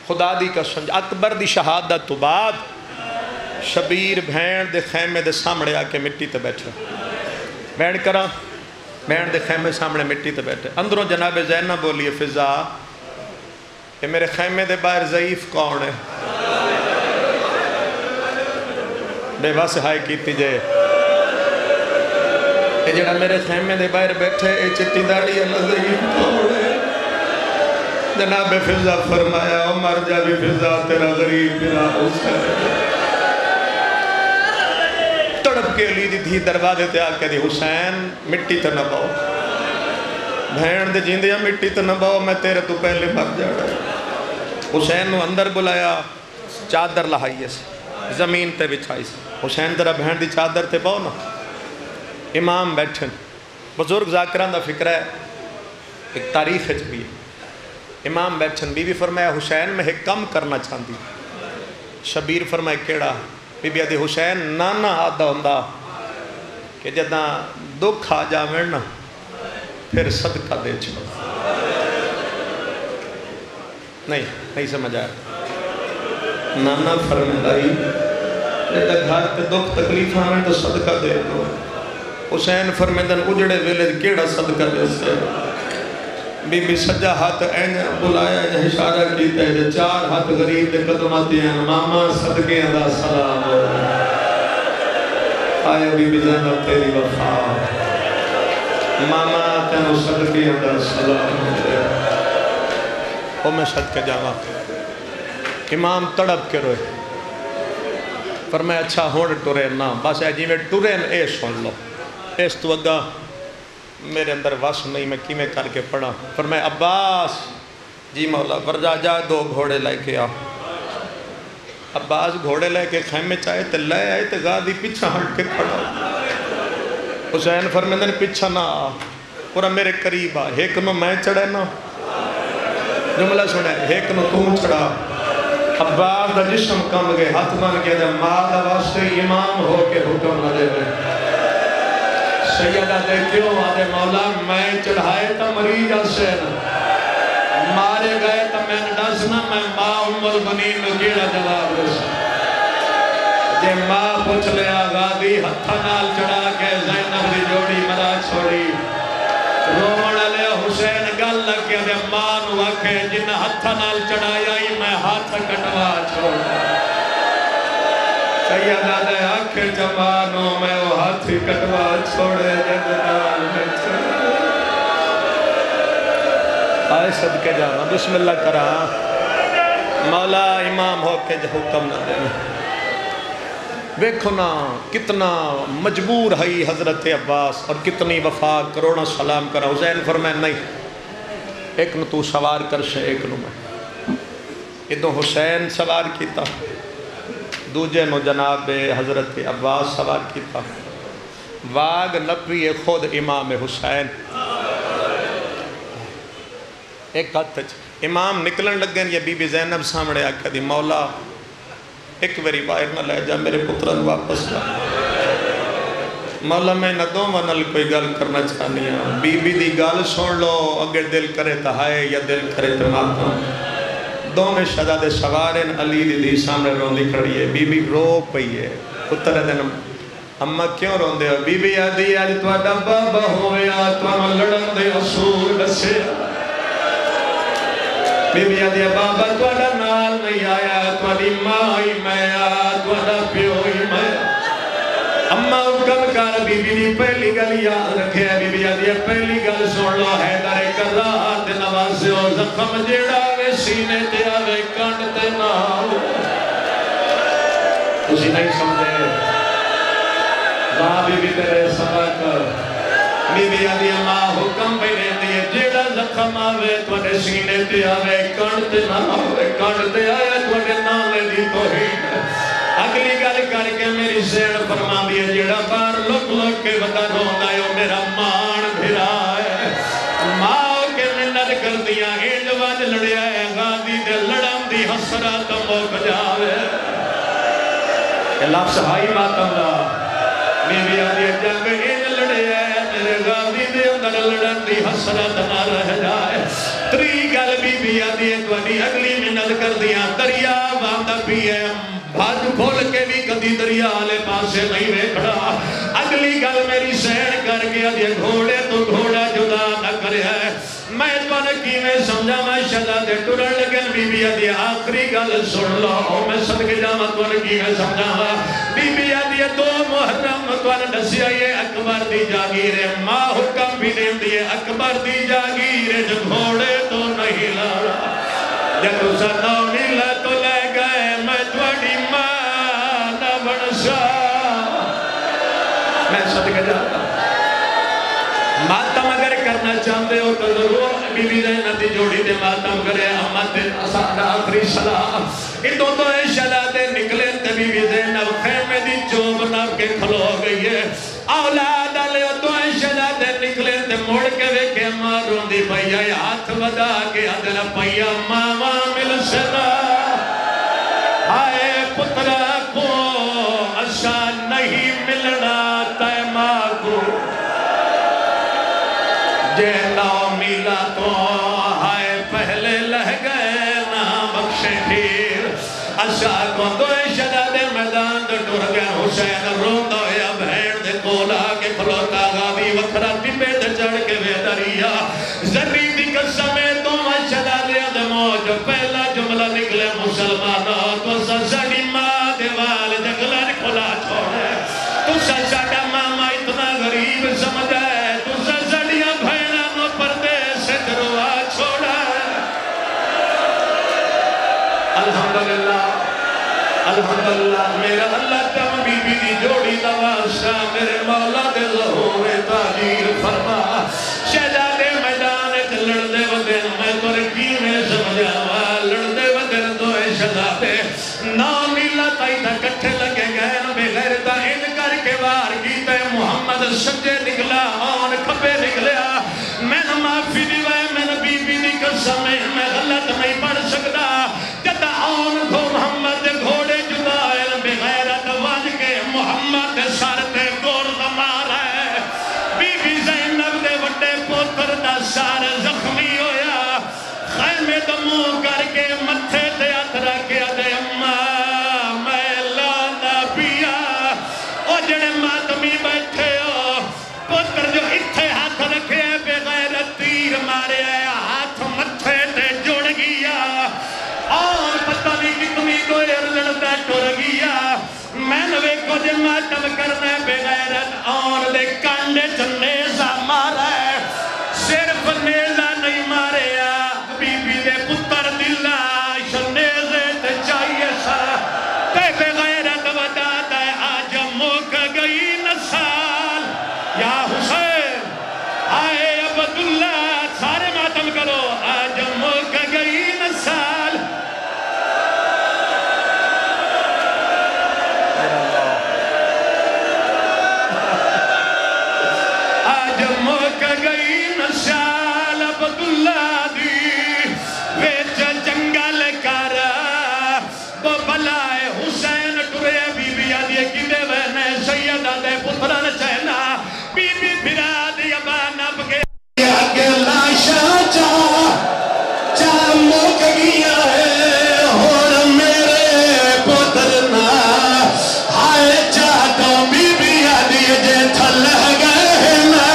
خدا دی قسم اکبر دی شہادت تو بعد شبیر بھین دے خیمے دے سامنے آکے مٹی تے بیٹھے بہن کرا بہن دے خیمے سامنے مٹی تے بیٹھے اندروں جناب زینب بولی فضا کہ میرے خیمے دے باہر ضعیف کون ہے بے بس ہائے کیتی جائے کہ جنہا میرے خیمے دے باہر بیٹھے اے چٹی داڑی اللہ ضعیف کون ہے جناب فضا فرمایا عمر جا بھی فضا تیرا غریب تیرا حسین تڑپ کے لی دی تھی دروازے تے آکے دی حسین مٹی تے نہ باؤ بہن دے جیندیا مٹی تے نہ باؤ میں تیرے تو پہلے مر جا رہا حسین نو اندر بلایا چادر لہائیے سے زمین تے بچھائی سے حسین ذرا بہن دی چادر تے باؤ نا امام بیٹھن بزرگ ذاکران دا فکر ہے ایک تاریخ ہے بھی امام بیٹھن بی بی فرمایا حسین میں ایک کم کرنا چاہتی شبیر فرمایا کیڑا بی بی آدھی حسین نانا آدھا ہوندہ کہ جدہ دکھ آ جا مرنا پھر صدقہ دے چھو نہیں سمجھ آیا نانا فرمائی جدہ گھر تے دکھ تکلیف آنے تو صدقہ دے دو حسین فرمیدن اجڑے ویلے کیڑا صدقہ دے سے بی بی سجا ہاتھ این بلایا ہے اشارہ کیتا ہے چار ہاتھ غریب دے قدماتی ہیں ماما صدقے ادا سلام آیا بی بی زینب تیری وفا ماما تینو صدقے ادا سلام او میں صدقے جاوا امام تڑپ کے روئے فرمایا اچھا ہون ٹورے نا بس ہے جی میں ٹورے اے سن لو اس تو اگا میرے اندر وس نہیں میں کیمیں کر کے پڑھا فرمایا عباس جی مولا ورجا جا دو گھوڑے لے کے آ عباس گھوڑے لے کے خیمے چاہے تے لے آئے تے غادی پیچھا ہٹ کے پڑھا حسین فرمیندے نے پیچھا نہ آ پورا میرے قریب آ ایک نو میں چڑھے نا جملہ سنے ایک نو تم چڑھا عباس دا جسم کم گئے ہاتھ مان کے دے ماں دا واسطے امام ہو کے حکم نہ دے میں سیدہ دے کیوں آدھے مولا میں چڑھائے تا مریض حسین مارے گئے تا میں ڈسنا میں ماں المنین میں کیڑا جواب رسا جے ماں پوچھ لیا غادی ہتھا نال چڑھا کے زینب دی جوڑی مرا چھوڑی رومن لے حسین گل لگے دے ماں نو آکھے جن ہتھا نال چڑھایا ہی میں ہاتھ کٹوا چھوڑا سیدہ دے آنکھیں جمانوں میں وہ ہاتھی کٹوا چھوڑے جنال میں چھوڑے آئے صدقے جانا بسم اللہ کرا مولا امام ہو کے حکم نہ دے دیکھو نا کتنا مجبور ہے حضرت عباس اور کتنی وفا کروڑا سلام کرا حسین فرمائے نہیں ایک نو تو سوار کر سے ایک نو میں ادھو حسین سوار کیتا دوجے نو جناب حضرت عباس سوار کیتا واگ نپی خود امام حسین ایک ہاتھ امام نکلن لگن یہ بی بی زینب سامنے آکھا دی مولا ایک ویری باہر نہ لے جا میرے پترن واپس جا مولا میں نہ دو منل کوئی گل کرنا چاہنی ہوں بی بی دی گل سن لو اگر دل کرے تہائے یا دل کرے تماتا دونوں شہزادے سوارن علی دی سامنے روندی کھڑی ہے بی بی رو پئی ہے پتر دن اماں کیوں روندے ہو بی بی آدھی آج تواڈا بابا ہویا تواں لڑن دے اصول دسے بی بی آدھی بابا تواڈا نال نہیں آیا تواڈی ماں ہی میں آ تواڈا پیو ہی میں اماں حکم کر بی بی دی پہلی گل یاد رکھے بی بی آدھی پہلی گل سن لو حیدر کرار دے نواز پاسے اور زخم جیڑا وے سینے تے آوے کنڈ تے نہ آوے تسی نہیں سمجھے بی بی تیرے سبق بی بی آدھی ماں حکم بھی نہیں دیئے جیڑا زخم آوے توڑے سینے تے آوے کنڈ تے نہ آوے کنڈ تے آیا توڑے نالے دی توحید اگلی گل کر کے میری سین فرما دیئے جیڑا بار لک لک کے وطا روندہ ہے میرا مان بھرا ہے ماں کے منت کر دیا ہینڈ وج لڑیا ہے غازی دے لڑم دی حسرات موک جاوے کہ لفظ ہائی ماتم دا میری آدھی جنگ ہینڈ لڑیا ہے میرے غازی دے اندر لڑم دی حسرات نہ رہ جائے تری گل بی آدھی توڑی اگلی منت کر دیا دریا باندہ بھی ہے بھاج کھول کے بھی کدی دریا آلے پاسے نہیں ویکھڑا اگلی گل میری سین کر گیا یہ گھوڑے تو گھوڑا جدا نہ کرے ہے میں تو کی میں سمجھا میں شہزادے ٹرن لگن بی بی آدھی آخری گل سن لو میں صدقے جاما تو کی میں سمجھا بی بی آدھی دو محرم تو ڈسیا یہ اکبر دی جاگیر ہے ماں حکم بھی دیں دیے اکبر دی جاگیر ہے جو گھوڑے تو نہیں لارا جب تو سنو ملا تو لے گئے میں توڑی ماں نہ بنشا میں صدقے جاتا ماتم اگر کرنا چاہتے ہو تو ضرور بی بی زینب دی جوڑی دے ماتم کرے احمد دے اسادہ آخری سلام ان دو تو شلا دے نکلے تے بی بی زینب خیمے دی چوب نب کے کھلو گئی ہے اولاد آلے تو شلا دے نکلے تے موڑ کے ویکے ماروں دی پیا ہاتھ ودا کے عدل پیا ماما مل سنا آئے پترہ کو اشا نہیں ملنا تے ماں کو جے ناؤ میلا تو ہائے پہلے لہ گئے نا بخشے پھر اشا کو دوئے شداد میدان دے ٹور گیا حسین روندہ یا بھین دے کولا کے کھلوتا غابی وکھرا ٹپے دے چڑھ کے وے دریا ذری دی قسمیں تو شداد ادمو جو پہلا جملہ نکلے مسلمانہ تو سسڑی ماں دیوال جگلہ کھلا چھوڑے تو سسڑا ماما اتنا غریب سمجھا ہے الحمدللہ الحمدللہ میرا اللہ تم بی بی دی جوڑی دواشا میرے مولا دے ظہور تاجیر فرما شہزادے میدان لڑدے ودن میں ترکی میں سمجھا لڑدے ودن دوئے شہزادے نامیلہ تائی تا کٹھے لگے گئے بے غیرتا ان کر کے وار گیتے محمد سجے نکلا آن کھپے نکلیا میں نہ معافی دیوائے میں نہ بی بی دی قسمیں میں غلط نہیں پڑھ سکتا جتا آن کو محمد گھوڑے جدائل بے غیرت واج کے محمد سارتے گور دمار ہے بی بی زینب دے وڈے پوتر دا سار زخمی ہویا خیمے دمو کر کے متھے تے اترا کے دے اماں میں لانا پیا او جڑے ماتمی بیٹھے ہو پوتر جو اتھے ہاتھ رکھے بے غیرت تیر مارے ہاتھ متھے تے جوڑ گیا اور پتہ نہیں کتنی کوئی لڑتا ٹر گیا میں نوے کو جے ماتم کرنے بے غیرت اور دے کانڈے چنیزہ مارا ہے صرف نیزہ نہیں مارے بی بی دے پتر دلہ شنیزے تے چاہیے سا تے بے غیرت ودا دے آج موک گئی نسال یا حسین آئے عبداللہ سارے ماتم کرو آج موک گئی نسال آج موک گئی نسال عبداللہ دی ویچ جنگل کارا وہ بلائے حسین ٹرے بی بی آدھے کی دے وینے سیدہ دے پتران چہنا بی بی پھرا دیا بانب کے آگے لاشا چا موک گیا ہے اور میرے پترنا ہائے چاہتا بی بی آدھے جے تھل گئے نا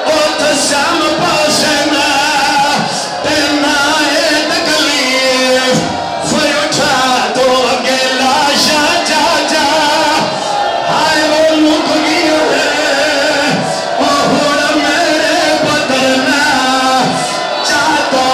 او تسام پاسنا تینا اے تکلیف فیوٹھا تو اگے لاشا چا ہائے وہ موک گیا ہے اور میرے پترنا چاہتا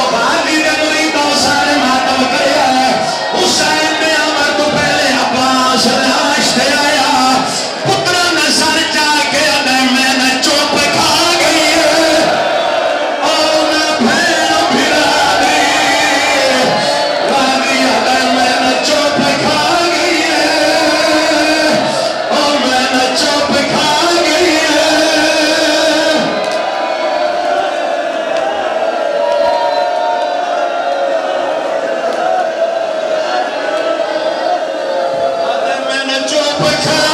پچھلا